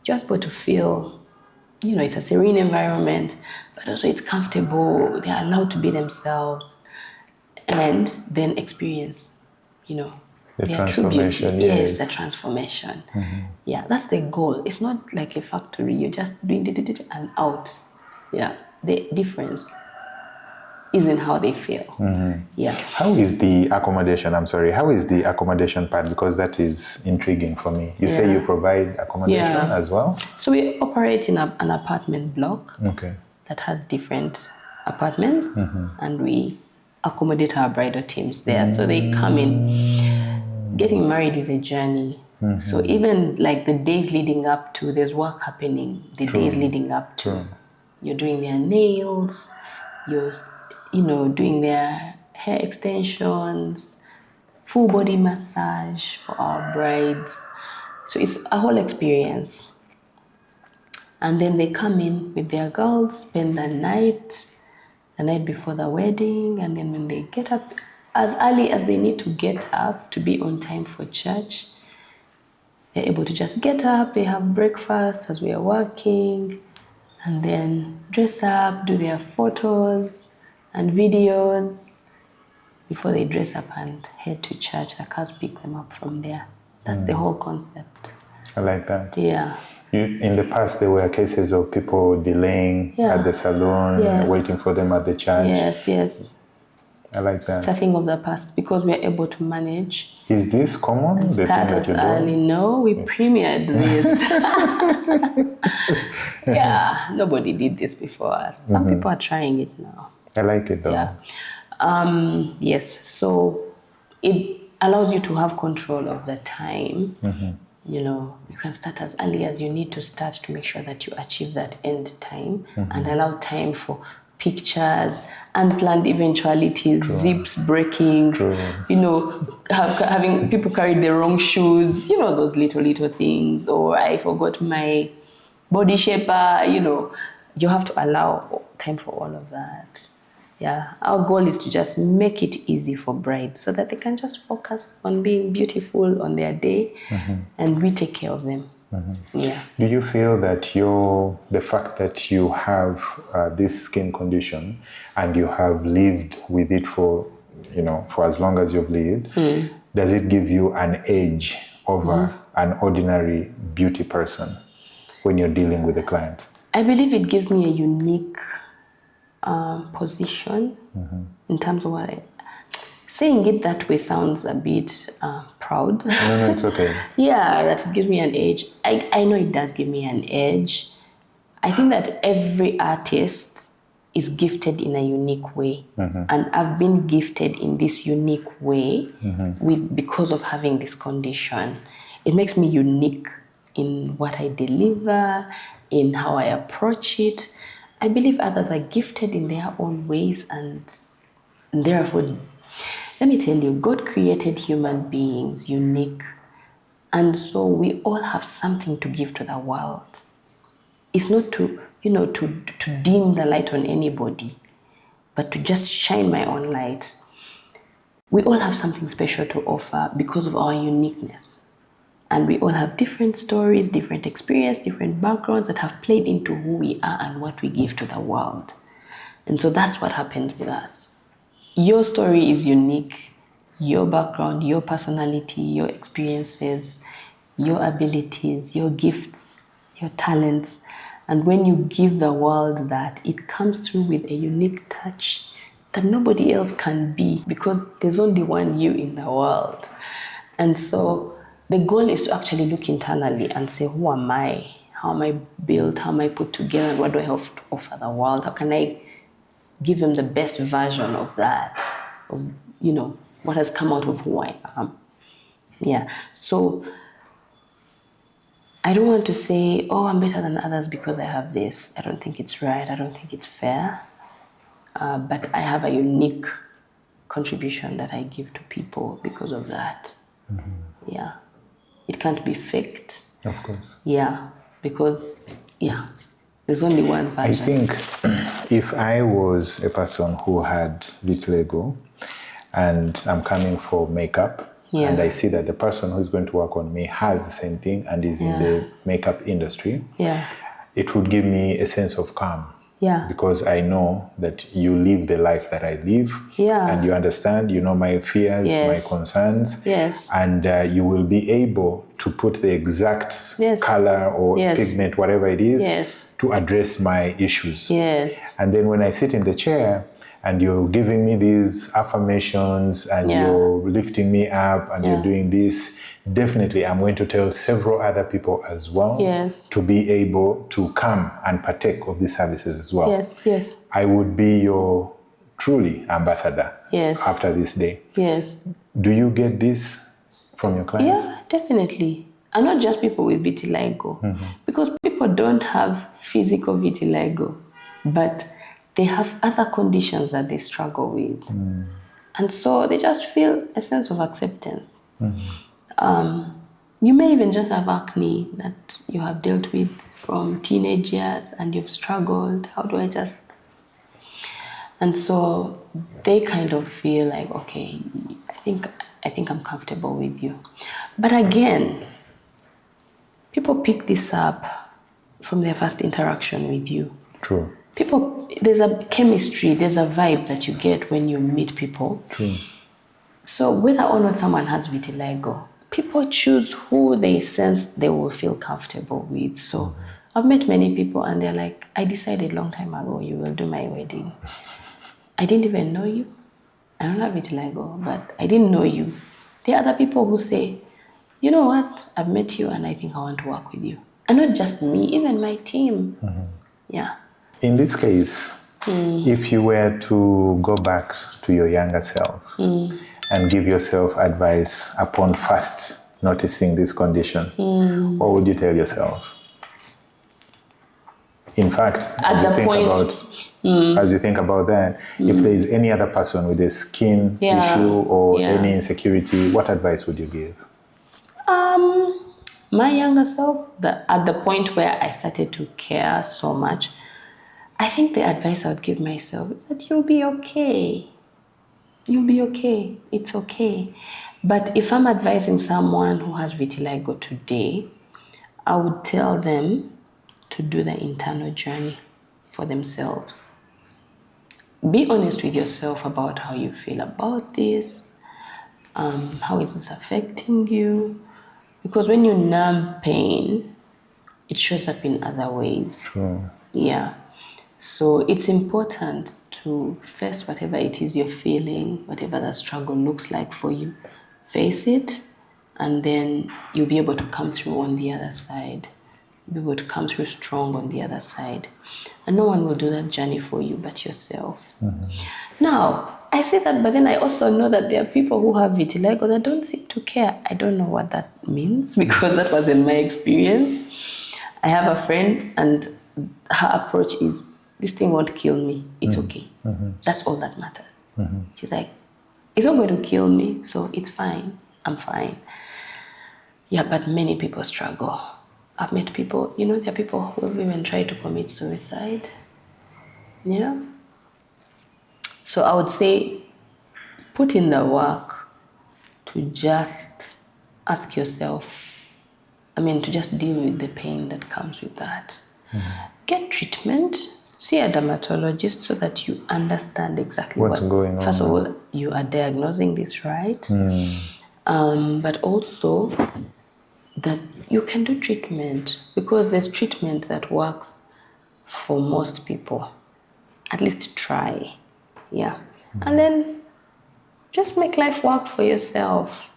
You want people to feel, you know, it's a serene environment, but also it's comfortable. They're allowed to be themselves, and then experience, you know, The their true beauty. transformation, yes. The transformation. Yeah, that's the goal. It's not like a factory. You're just doing it and out. Yeah, the difference is in how they feel. Yeah. How is the accommodation? I'm sorry. How is the accommodation part? Because that is intriguing for me. You say you provide accommodation as well? So we operate in an apartment block that has different apartments, and we accommodate our bridal teams there. So they come in. Getting married is a journey. So even like the days leading up to, there's work happening. The days leading up to, you're doing their nails, you're doing their hair extensions, full body massage for our brides. So it's a whole experience. And then they come in with their girls, spend the night before the wedding, and then when they get up, as early as they need to get up to be on time for church, They're able to just get up, they have breakfast as we are working, and then dress up, do their photos and videos before they dress up and head to church. The cars pick them up from there. That's the whole concept. I like that. Yeah. In the past, there were cases of people delaying at the salon, waiting for them at the church. Yes, yes. I like that. It's a thing of the past because we're able to manage. Is this common? And start as early. No, we premiered this. Yeah, nobody did this before us. Some people are trying it now. I like it though. Yeah. Yes, so it allows you to have control of the time. You know, you can start as early as you need to start to make sure that you achieve that end time and allow time for pictures, unplanned eventualities, zips breaking, you know, having people carry the wrong shoes, you know, those little things, or I forgot my body shaper, you know, you have to allow time for all of that. Yeah, our goal is to just make it easy for brides so that they can just focus on being beautiful on their day and we take care of them. Yeah. Do you feel that the fact that you have this skin condition and you have lived with it for as long as you've lived, does it give you an edge over an ordinary beauty person when you're dealing with a client? I believe it gives me a unique position in terms of what saying it that way sounds a bit proud. No, it's okay. Yeah, that gives me an edge. I know it does give me an edge. I think that every artist is gifted in a unique way. And I've been gifted in this unique way because of having this condition. It makes me unique in what I deliver, in how I approach it. I believe others are gifted in their own ways, and therefore, let me tell you, God created human beings unique, and so we all have something to give to the world. It's not to dim the light on anybody, but to just shine my own light. We all have something special to offer because of our uniqueness. And we all have different stories, different experience, different backgrounds that have played into who we are and what we give to the world. And so that's what happens with us. Your story is unique. Your background, your personality, your experiences, your abilities, your gifts, your talents. And when you give the world that, it comes through with a unique touch that nobody else can be because there's only one you in the world. And so the goal is to actually look internally and say, who am I? How am I built? How am I put together? And what do I have to offer the world? How can I give them the best version of that, of, what has come out of who I am? Yeah. So I don't want to say, I'm better than others because I have this. I don't think it's right. I don't think it's fair. But I have a unique contribution that I give to people because of that. Yeah. It can't be faked. Of course. Yeah. Because, there's only one version. I think if I was a person who had vitiligo and I'm coming for makeup and I see that the person who's going to work on me has the same thing and is in the makeup industry, it would give me a sense of calm. Yeah. Because I know that you live the life that I live. Yeah. And you understand, my fears, my concerns. Yes. And you will be able to put the exact color or pigment, whatever it is, to address my issues. Yes. And then when I sit in the chair and you're giving me these affirmations and you're lifting me up and you're doing this, definitely I'm going to tell several other people as well to be able to come and partake of these services as well. Yes, yes. I would be your truly ambassador after this day. Yes. Do you get this from your clients? Yeah, definitely. And not just people with vitiligo. Because people don't have physical vitiligo, but they have other conditions that they struggle with. And so they just feel a sense of acceptance. You may even just have acne that you have dealt with from teenage years and you've struggled. How do I just... And so they kind of feel like, okay, I think I'm comfortable with you. But again, people pick this up from their first interaction with you. True. People, there's a chemistry, there's a vibe that you get when you meet people. True. So whether or not someone has vitiligo, people choose who they sense they will feel comfortable with. So I've met many people and they're like, I decided a long time ago you will do my wedding. I didn't even know you. I don't have vitiligo, but I didn't know you. There are other people who say, you know what, I've met you and I think I want to work with you. And not just me, even my team. Yeah. In this case, if you were to go back to your younger self and give yourself advice upon first noticing this condition, what would you tell yourself? In fact, as you think about that, if there is any other person with a skin issue or any insecurity, what advice would you give? My younger self, at the point where I started to care so much, I think the advice I would give myself is that you'll be okay. You'll be okay. It's okay. But if I'm advising someone who has vitiligo today, I would tell them to do the internal journey for themselves. Be honest with yourself about how you feel about this. How is this affecting you? Because when you numb pain, it shows up in other ways. True. Yeah. So it's important to face whatever it is you're feeling, whatever the struggle looks like for you. Face it, and then you'll be able to come through on the other side. You'll be able to come through strong on the other side. And no one will do that journey for you but yourself. Now, I say that, but then I also know that there are people who have vitiligo that don't seem to care. I don't know what that means because that wasn't my experience. I have a friend and her approach is, this thing won't kill me. It's okay. That's all that matters. She's like, it's not going to kill me, so it's fine. I'm fine. Yeah, but many people struggle. I've met people, there are people who have even tried to commit suicide. Yeah. So I would say, put in the work to just ask yourself, to just deal with the pain that comes with that. Get treatment, see a dermatologist so that you understand exactly what's going on. First of all, you are diagnosing this right, but also that you can do treatment because there's treatment that works for most people. At least try. Yeah. And then just make life work for yourself.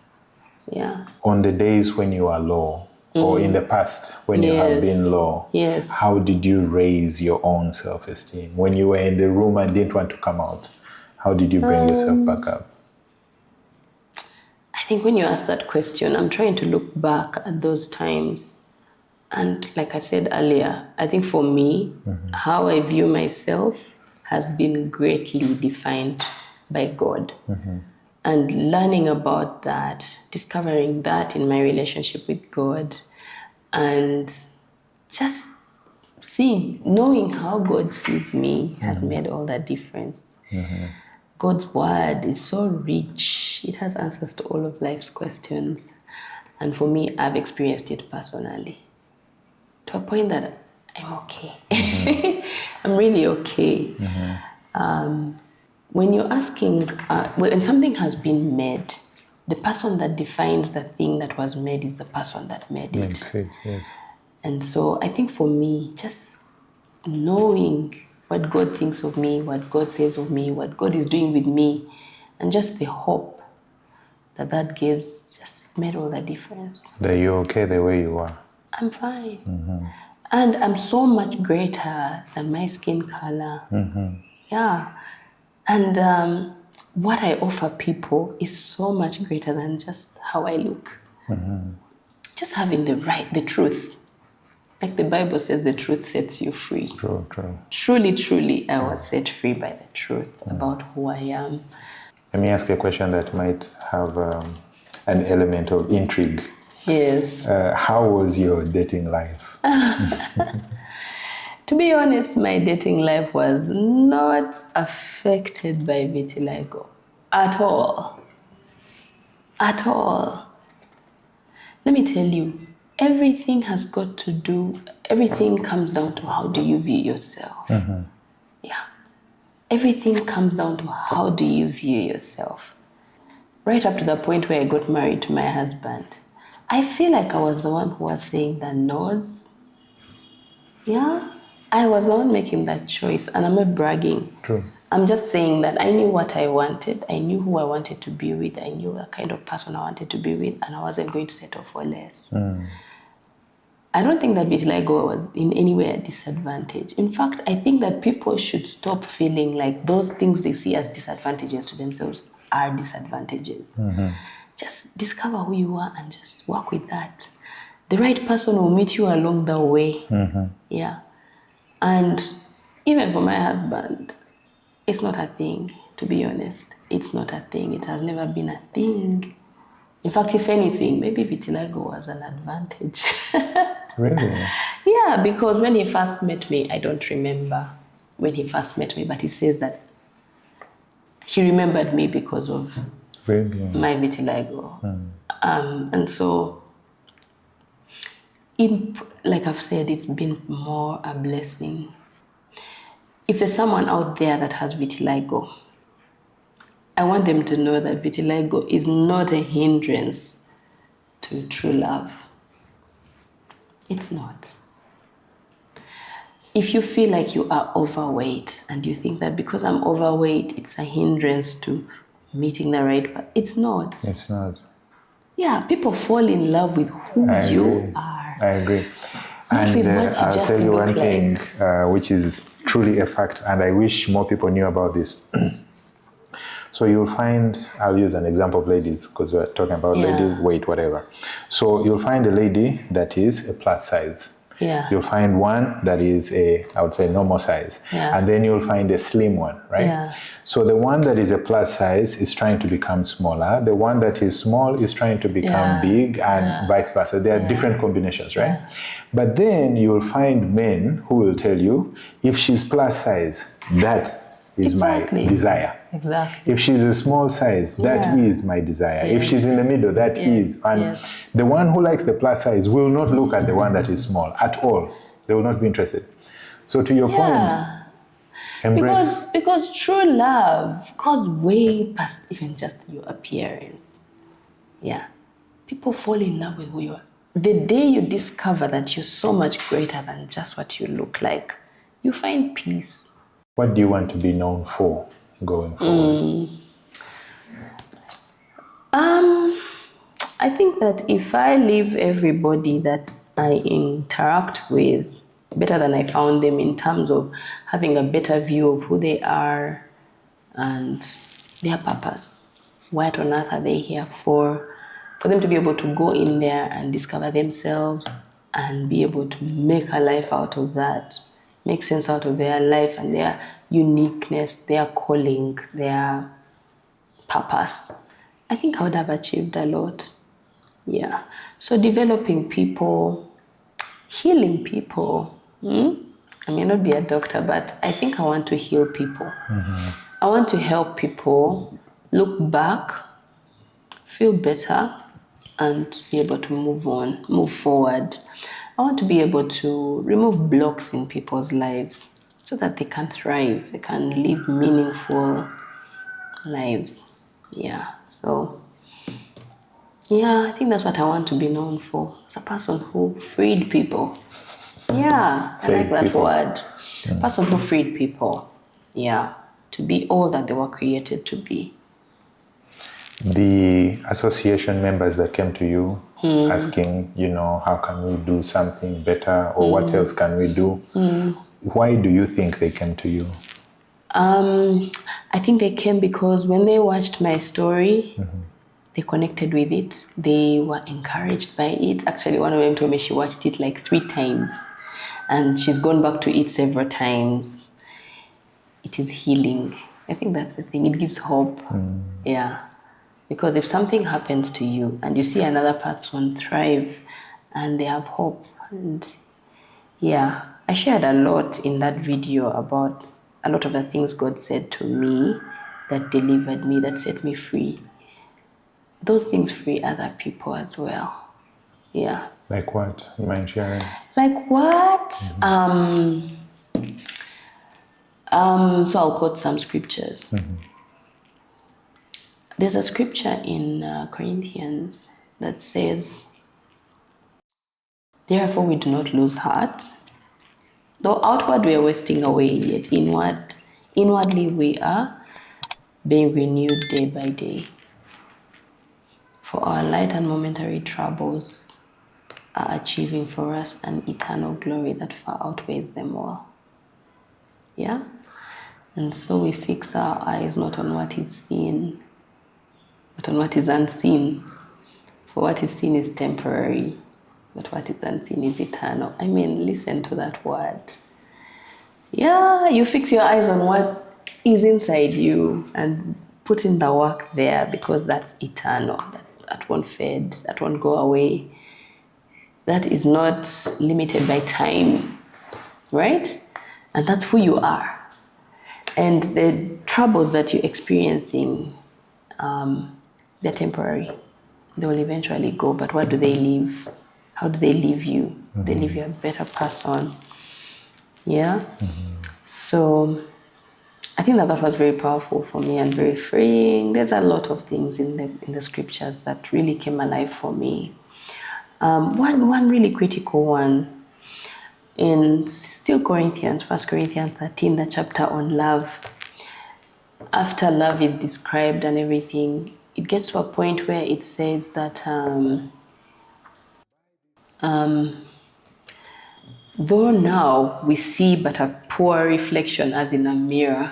Yeah. On the days when you are low, or in the past when you have been low, how did you raise your own self-esteem? When you were in the room and didn't want to come out, how did you bring yourself back up? I think when you ask that question, I'm trying to look back at those times. And like I said earlier, I think for me, how I view myself has been greatly defined by God. And learning about that, discovering that in my relationship with God, and just knowing how God sees me has made all that difference. God's word is so rich. It has answers to all of life's questions. And for me, I've experienced it personally to a point that I'm okay. I'm really okay. When you're asking, when something has been made, the person that defines the thing that was made is the person that made it. Makes it, yes. And so I think for me, just knowing what God thinks of me, what God says of me, what God is doing with me, and just the hope that gives just made all the difference. That you're okay the way you are. I'm fine. And I'm so much greater than my skin color. Yeah. And what I offer people is so much greater than just how I look. Just having the truth. Like the Bible says, the truth sets you free. True. Truly, truly, I was set free by the truth about who I am. Let me ask you a question that might have an element of intrigue. Yes. How was your dating life? To be honest, my dating life was not affected by vitiligo at all. At all. Let me tell you, everything has got to do, everything comes down to how do you view yourself. Yeah. Everything comes down to how do you view yourself. Right up to the point where I got married to my husband, I feel like I was the one who was saying the no's. Yeah. I was the one making that choice, and I'm not bragging. True. I'm just saying that I knew what I wanted. I knew who I wanted to be with. I knew the kind of person I wanted to be with, and I wasn't going to settle for less. I don't think that vitiligo was in any way a disadvantage. In fact, I think that people should stop feeling like those things they see as disadvantages to themselves are disadvantages. Just discover who you are and just work with that. The right person will meet you along the way. Yeah. And even for my husband, it's not a thing, to be honest. It's not a thing. It has never been a thing. In fact, if anything, maybe vitiligo was an advantage. Really? Yeah, because when he first met me, I don't remember when he first met me, but he says that he remembered me because of my vitiligo. And so, like I've said, it's been more a blessing. If there's someone out there that has vitiligo, I want them to know that vitiligo is not a hindrance to true love. It's not. If you feel like you are overweight and you think that because I'm overweight, it's a hindrance to meeting the right person, it's not. It's not. Yeah, people fall in love with who you are. I agree. Not And with what you I'll just tell you look one like. thing, which is truly a fact, and I wish more people knew about this. So you'll find, I'll use an example of ladies because we're talking about ladies, weight, whatever. So you'll find a lady that is a plus size. Yeah. You'll find one that is I would say normal size. Yeah. And then you'll find a slim one, right? Yeah. So the one that is a plus size is trying to become smaller. The one that is small is trying to become big, and vice versa. There are different combinations, right? Yeah. But then you'll find men who will tell you, if she's plus size, that is my desire. Exactly. If she's a small size, that is my desire. If she's in the middle, that is. And the one who likes the plus size will not look at the one that is small at all. They will not be interested. So to your point, embrace. Because true love goes way past even just your appearance. Yeah. People fall in love with who you are. The day you discover that you're so much greater than just what you look like, you find peace. What do you want to be known for going forward? I think that if I leave everybody that I interact with better than I found them, in terms of having a better view of who they are and their purpose, what on earth are they here for them to be able to go in there and discover themselves and be able to make a life out of that, make sense out of their life and their uniqueness, their calling, their purpose. I think I would have achieved a lot. Yeah. So developing people, healing people. I may not be a doctor, but I think I want to heal people. I want to help people look back, feel better, and be able to move on, move forward. I want to be able to remove blocks in people's lives so that they can thrive, they can live meaningful lives. Yeah. So, yeah, I think that's what I want to be known for. As a person who freed people. Yeah, I like that word. A person who freed people. Yeah, to be all that they were created to be. The association members that came to you asking, how can we do something better, or what else can we do? Why do you think they came to you? I think they came because when they watched my story, they connected with it. They were encouraged by it. Actually, one of them told me she watched it like 3 times and she's gone back to it several times. It is healing. I think that's the thing. It gives hope. Yeah. Because if something happens to you and you see another person thrive and they have hope, and yeah, I shared a lot in that video about a lot of the things God said to me that delivered me, that set me free. Those things free other people as well. Yeah. Like what? You mind sharing? Like what? So I'll quote some scriptures. There's a scripture in Corinthians that says, therefore we do not lose heart. Though outward we are wasting away, yet inwardly we are being renewed day by day. For our light and momentary troubles are achieving for us an eternal glory that far outweighs them all. Yeah? And so we fix our eyes not on what is seen, but on what is unseen. For what is seen is temporary, but what is unseen is eternal. I mean, listen to that word. Yeah, you fix your eyes on what is inside you and put in the work there, because that's eternal. That won't fade, that won't go away. That is not limited by time, right? And that's who you are. And the troubles that you're experiencing, they're temporary. They will eventually go, but what do they leave? How do they leave you? They leave you a better person. Yeah? So I think that was very powerful for me and very freeing. There's a lot of things in the scriptures that really came alive for me. One really critical one in still Corinthians, 1 Corinthians 13, the chapter on love. After love is described and everything, it gets to a point where it says that though now we see but a poor reflection as in a mirror,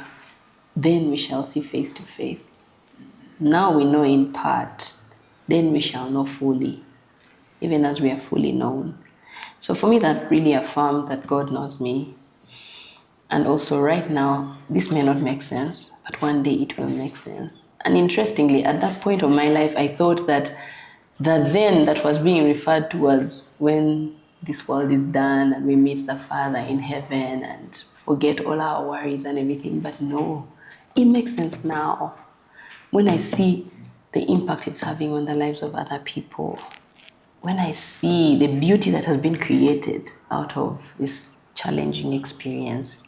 then we shall see face to face. Now we know in part, then we shall know fully, even as we are fully known. So for me, that really affirmed that God knows me. And also right now, this may not make sense, but one day it will make sense. And interestingly, at that point of my life, I thought that the then that was being referred to was when this world is done and we meet the Father in heaven and forget all our worries and everything. But no, it makes sense now when I see the impact it's having on the lives of other people. When I see the beauty that has been created out of this challenging experience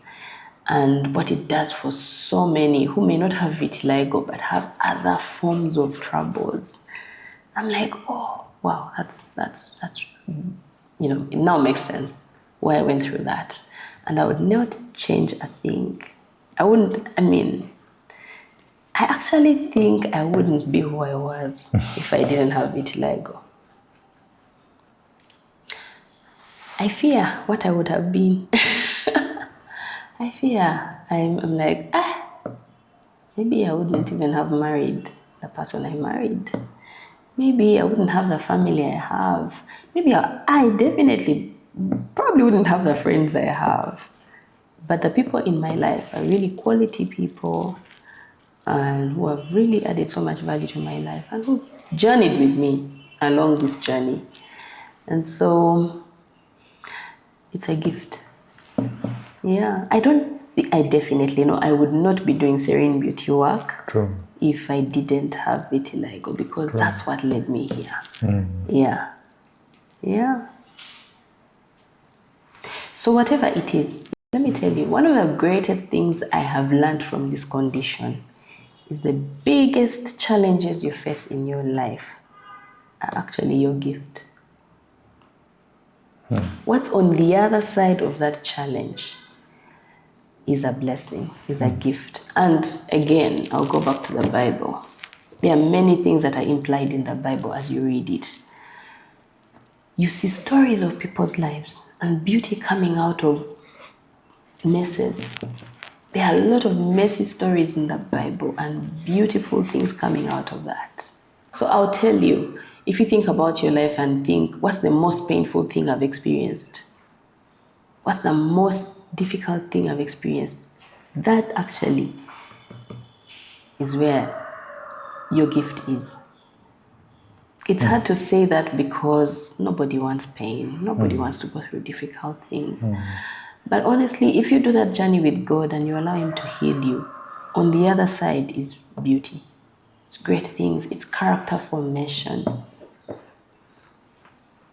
and what it does for so many who may not have vitiligo but have other forms of troubles, I'm like, oh, wow, that's it now makes sense why I went through that. And I would not change a thing. I actually think I wouldn't be who I was if I didn't have vitiligo. I fear what I would have been. I fear. I'm like, maybe I wouldn't even have married the person I married. Maybe I wouldn't have the family I have. Maybe I definitely probably wouldn't have the friends I have. But the people in my life are really quality people and who have really added so much value to my life and who journeyed with me along this journey. And so it's a gift. Yeah, I definitely know I would not be doing Serene beauty work. True. If I didn't have vitiligo, because that's what led me here. Yeah. So whatever it is, let me tell you, one of the greatest things I have learned from this condition is the biggest challenges you face in your life are actually your gift. What's on the other side of that challenge is a blessing, is a gift. And again, I'll go back to the Bible. There are many things that are implied in the Bible as you read it. You see stories of people's lives and beauty coming out of messes. There are a lot of messy stories in the Bible and beautiful things coming out of that. So I'll tell you, if you think about your life and think, what's the most painful thing I've experienced? What's the most difficult thing I've experienced? That actually is where your gift is. It's hard to say that because nobody wants pain. Nobody wants to go through difficult things. But honestly, if you do that journey with God and you allow Him to heal you, on the other side is beauty. It's great things. It's character formation.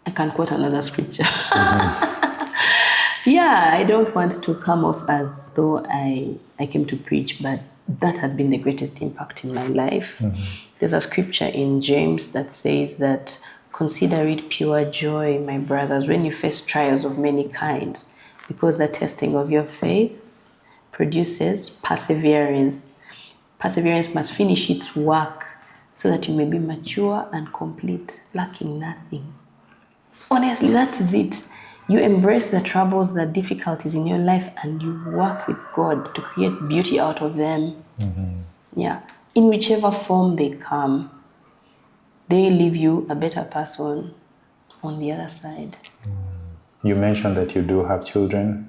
I can quote another scripture. Yeah, I don't want to come off as though I came to preach, but that has been the greatest impact in my life. There's a scripture in James that says that, consider it pure joy, my brothers, when you face trials of many kinds, because the testing of your faith produces perseverance. Perseverance must finish its work so that you may be mature and complete, lacking nothing. Honestly, that is it. You embrace the troubles, the difficulties in your life, and you work with God to create beauty out of them. Yeah. In whichever form they come, they leave you a better person on the other side. You mentioned that you do have children.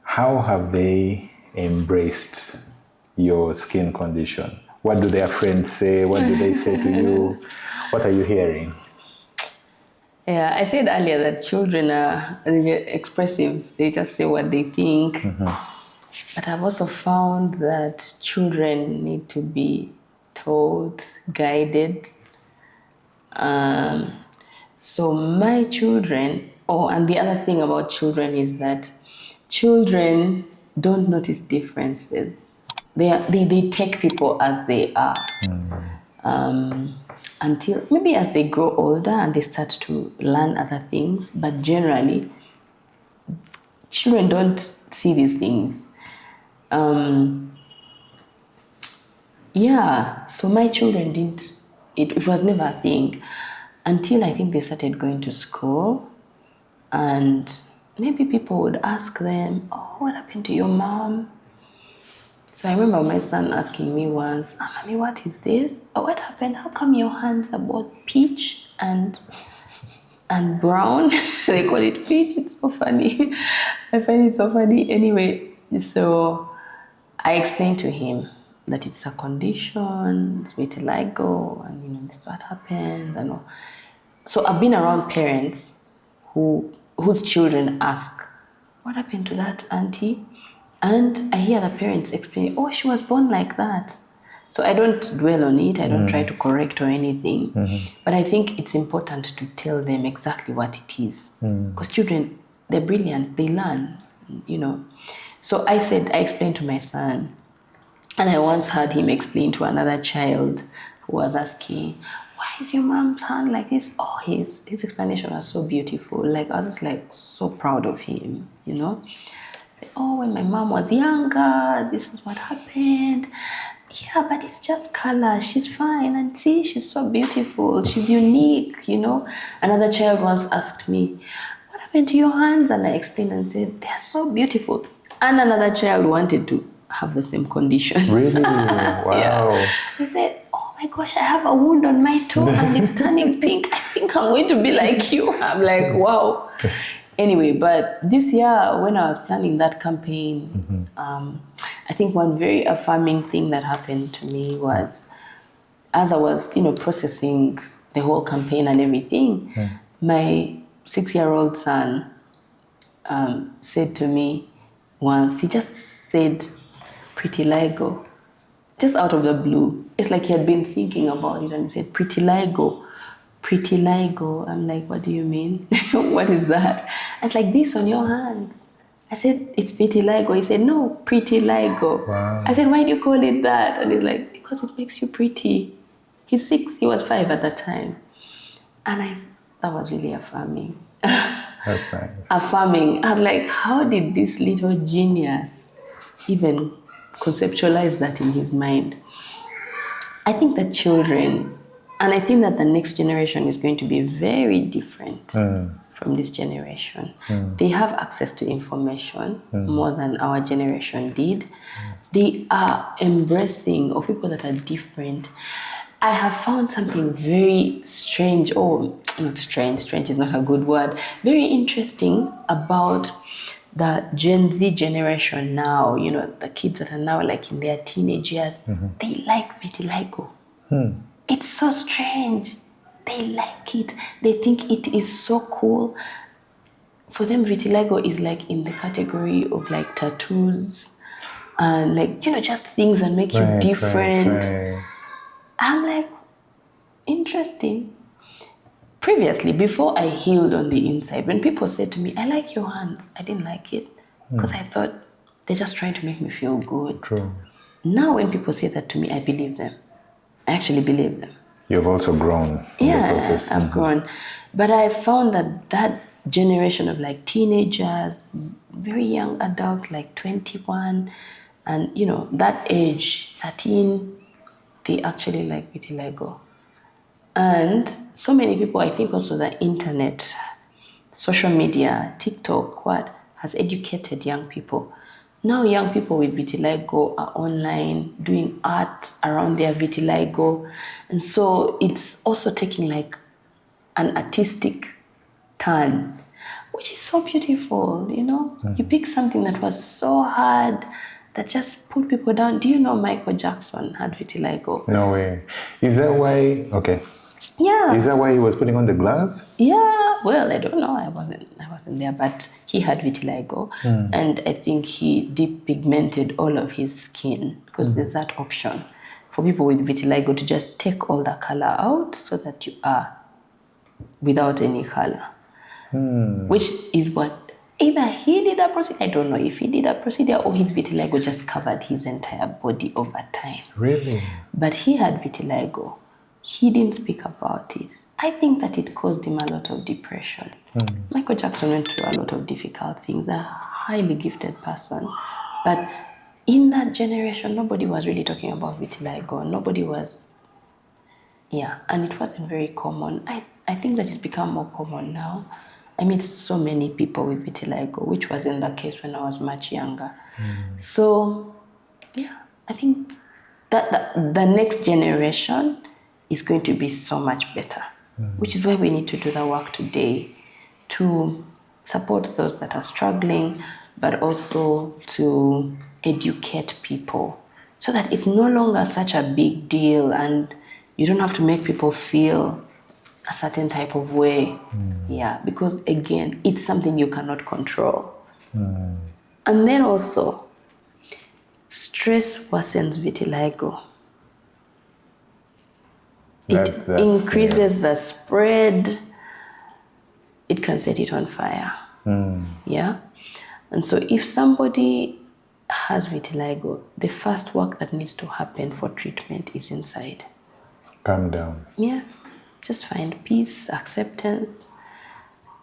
How have they embraced your skin condition? What do their friends say? What do they say to you? What are you hearing? Yeah, I said earlier that children are expressive. They just say what they think. But I've also found that children need to be taught, guided. So my children, and the other thing about children is that children don't notice differences. They take people as they are. Until maybe as they grow older and they start to learn other things, but generally children don't see these things. So my children didn't, it was never a thing until I think they started going to school, and maybe people would ask them, oh, what happened to your mom? So I remember my son asking me once, Mommy, what is this? Oh, what happened? How come your hands are both peach and brown? They call it peach. It's so funny. I find it so funny. Anyway, so I explained to him that it's a condition, it's vitiligo, and this is what happens and all. So I've been around parents whose children ask, what happened to that auntie? And I hear the parents explain, oh, she was born like that. So I don't dwell on it. I don't try to correct or anything. But I think it's important to tell them exactly what it is. Because children, they're brilliant. They learn, So I explained to my son. And I once heard him explain to another child who was asking, why is your mom's hand like this? Oh, his explanation was so beautiful. Like, I was just like so proud of him, Say, oh, when my mom was younger, this is what happened. Yeah, but it's just color. She's fine. And see, she's so beautiful. She's unique, Another child once asked me, what happened to your hands? And I explained and said, they're so beautiful. And another child wanted to have the same condition. Really? Wow. Yeah. I said, oh my gosh, I have a wound on my toe and it's turning pink. I think I'm going to be like you. I'm like, wow. Anyway, but this year when I was planning that campaign, I think one very affirming thing that happened to me was, as I was, processing the whole campaign and everything, my 6-year-old son said to me once, he just said, vitiligo, just out of the blue. It's like he had been thinking about it and he said, vitiligo. I'm like, what do you mean? What is that? I was like, this on your hands. I said, it's vitiligo. He said, no, vitiligo. Wow. I said, why do you call it that? And he's like, because it makes you pretty. He's 6, he was 5 at that time. And that was really affirming. That's nice. Affirming. I was like, how did this little genius even conceptualize that in his mind? I think that children, and I think that the next generation is going to be very different from this generation. They have access to information more than our generation did. They are embracing of people that are different. I have found something very strange, not strange is not a good word, very interesting about the Gen Z generation now, the kids that are now like in their teenage years, they like vitiligo. It's so strange. They like it. They think it is so cool. For them, vitiligo is like in the category of like tattoos and like, just things that make you different. Right. I'm like, interesting. previously, before I healed on the inside, when people said to me, I like your hands, I didn't like it because I thought they're just trying to make me feel good. True. Now when people say that to me, I believe them. I actually believe them. You've also grown in the process. I've grown. But I found that generation of like teenagers, very young adults, like 21, and that age, 13, they actually like vitiligo. And so many people, I think also the internet, social media, TikTok, has educated young people. Now young people with vitiligo are online doing art around their vitiligo. And so it's also taking like an artistic turn, which is so beautiful, You pick something that was so hard, that just put people down. Do you know Michael Jackson had vitiligo? No way. Is that why? Okay. Yeah. Is that why he was putting on the gloves? Yeah. Well, I don't know. I wasn't there, but he had vitiligo, and I think he depigmented all of his skin because there's that option for people with vitiligo to just take all the color out so that you are without any color, which is what either he did a procedure. I don't know if he did a procedure or his vitiligo just covered his entire body over time. Really? But he had vitiligo. He didn't speak about it. I think that it caused him a lot of depression. Michael Jackson went through a lot of difficult things, a highly gifted person. But in that generation, nobody was really talking about vitiligo. Nobody was, and it wasn't very common. I think that it's become more common now. I meet so many people with vitiligo, which wasn't the case when I was much younger. So, I think that the next generation is going to be so much better, which is why we need to do the work today to support those that are struggling, but also to educate people so that it's no longer such a big deal and you don't have to make people feel a certain type of way. Because again, it's something you cannot control. And then also, stress worsens vitiligo. It increases the spread. It can set it on fire. And so if somebody has vitiligo, the first work that needs to happen for treatment is inside. Calm down. Just find peace, acceptance,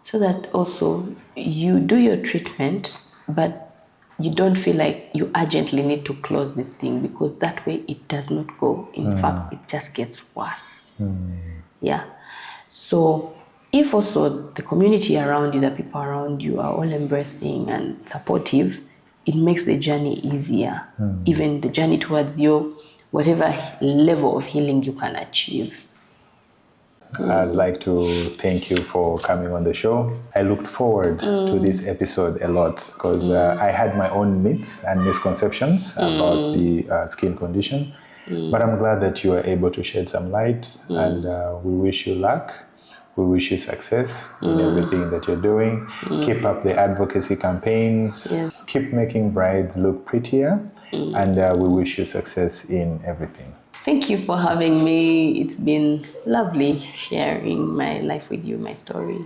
so that also you do your treatment, but you don't feel like you urgently need to close this thing, because that way it does not go. In fact, it just gets worse. So if also the community around you, the people around you are all embracing and supportive, it makes the journey easier. Even the journey towards your whatever level of healing you can achieve. I'd like to thank you for coming on the show. I looked forward to this episode a lot because I had my own myths and misconceptions about the skin condition. But I'm glad that you were able to shed some light, and we wish you luck. We wish you success in everything that you're doing. Keep up the advocacy campaigns. Keep making brides look prettier. And we wish you success in everything. Thank you for having me. It's been lovely sharing my life with you, my story.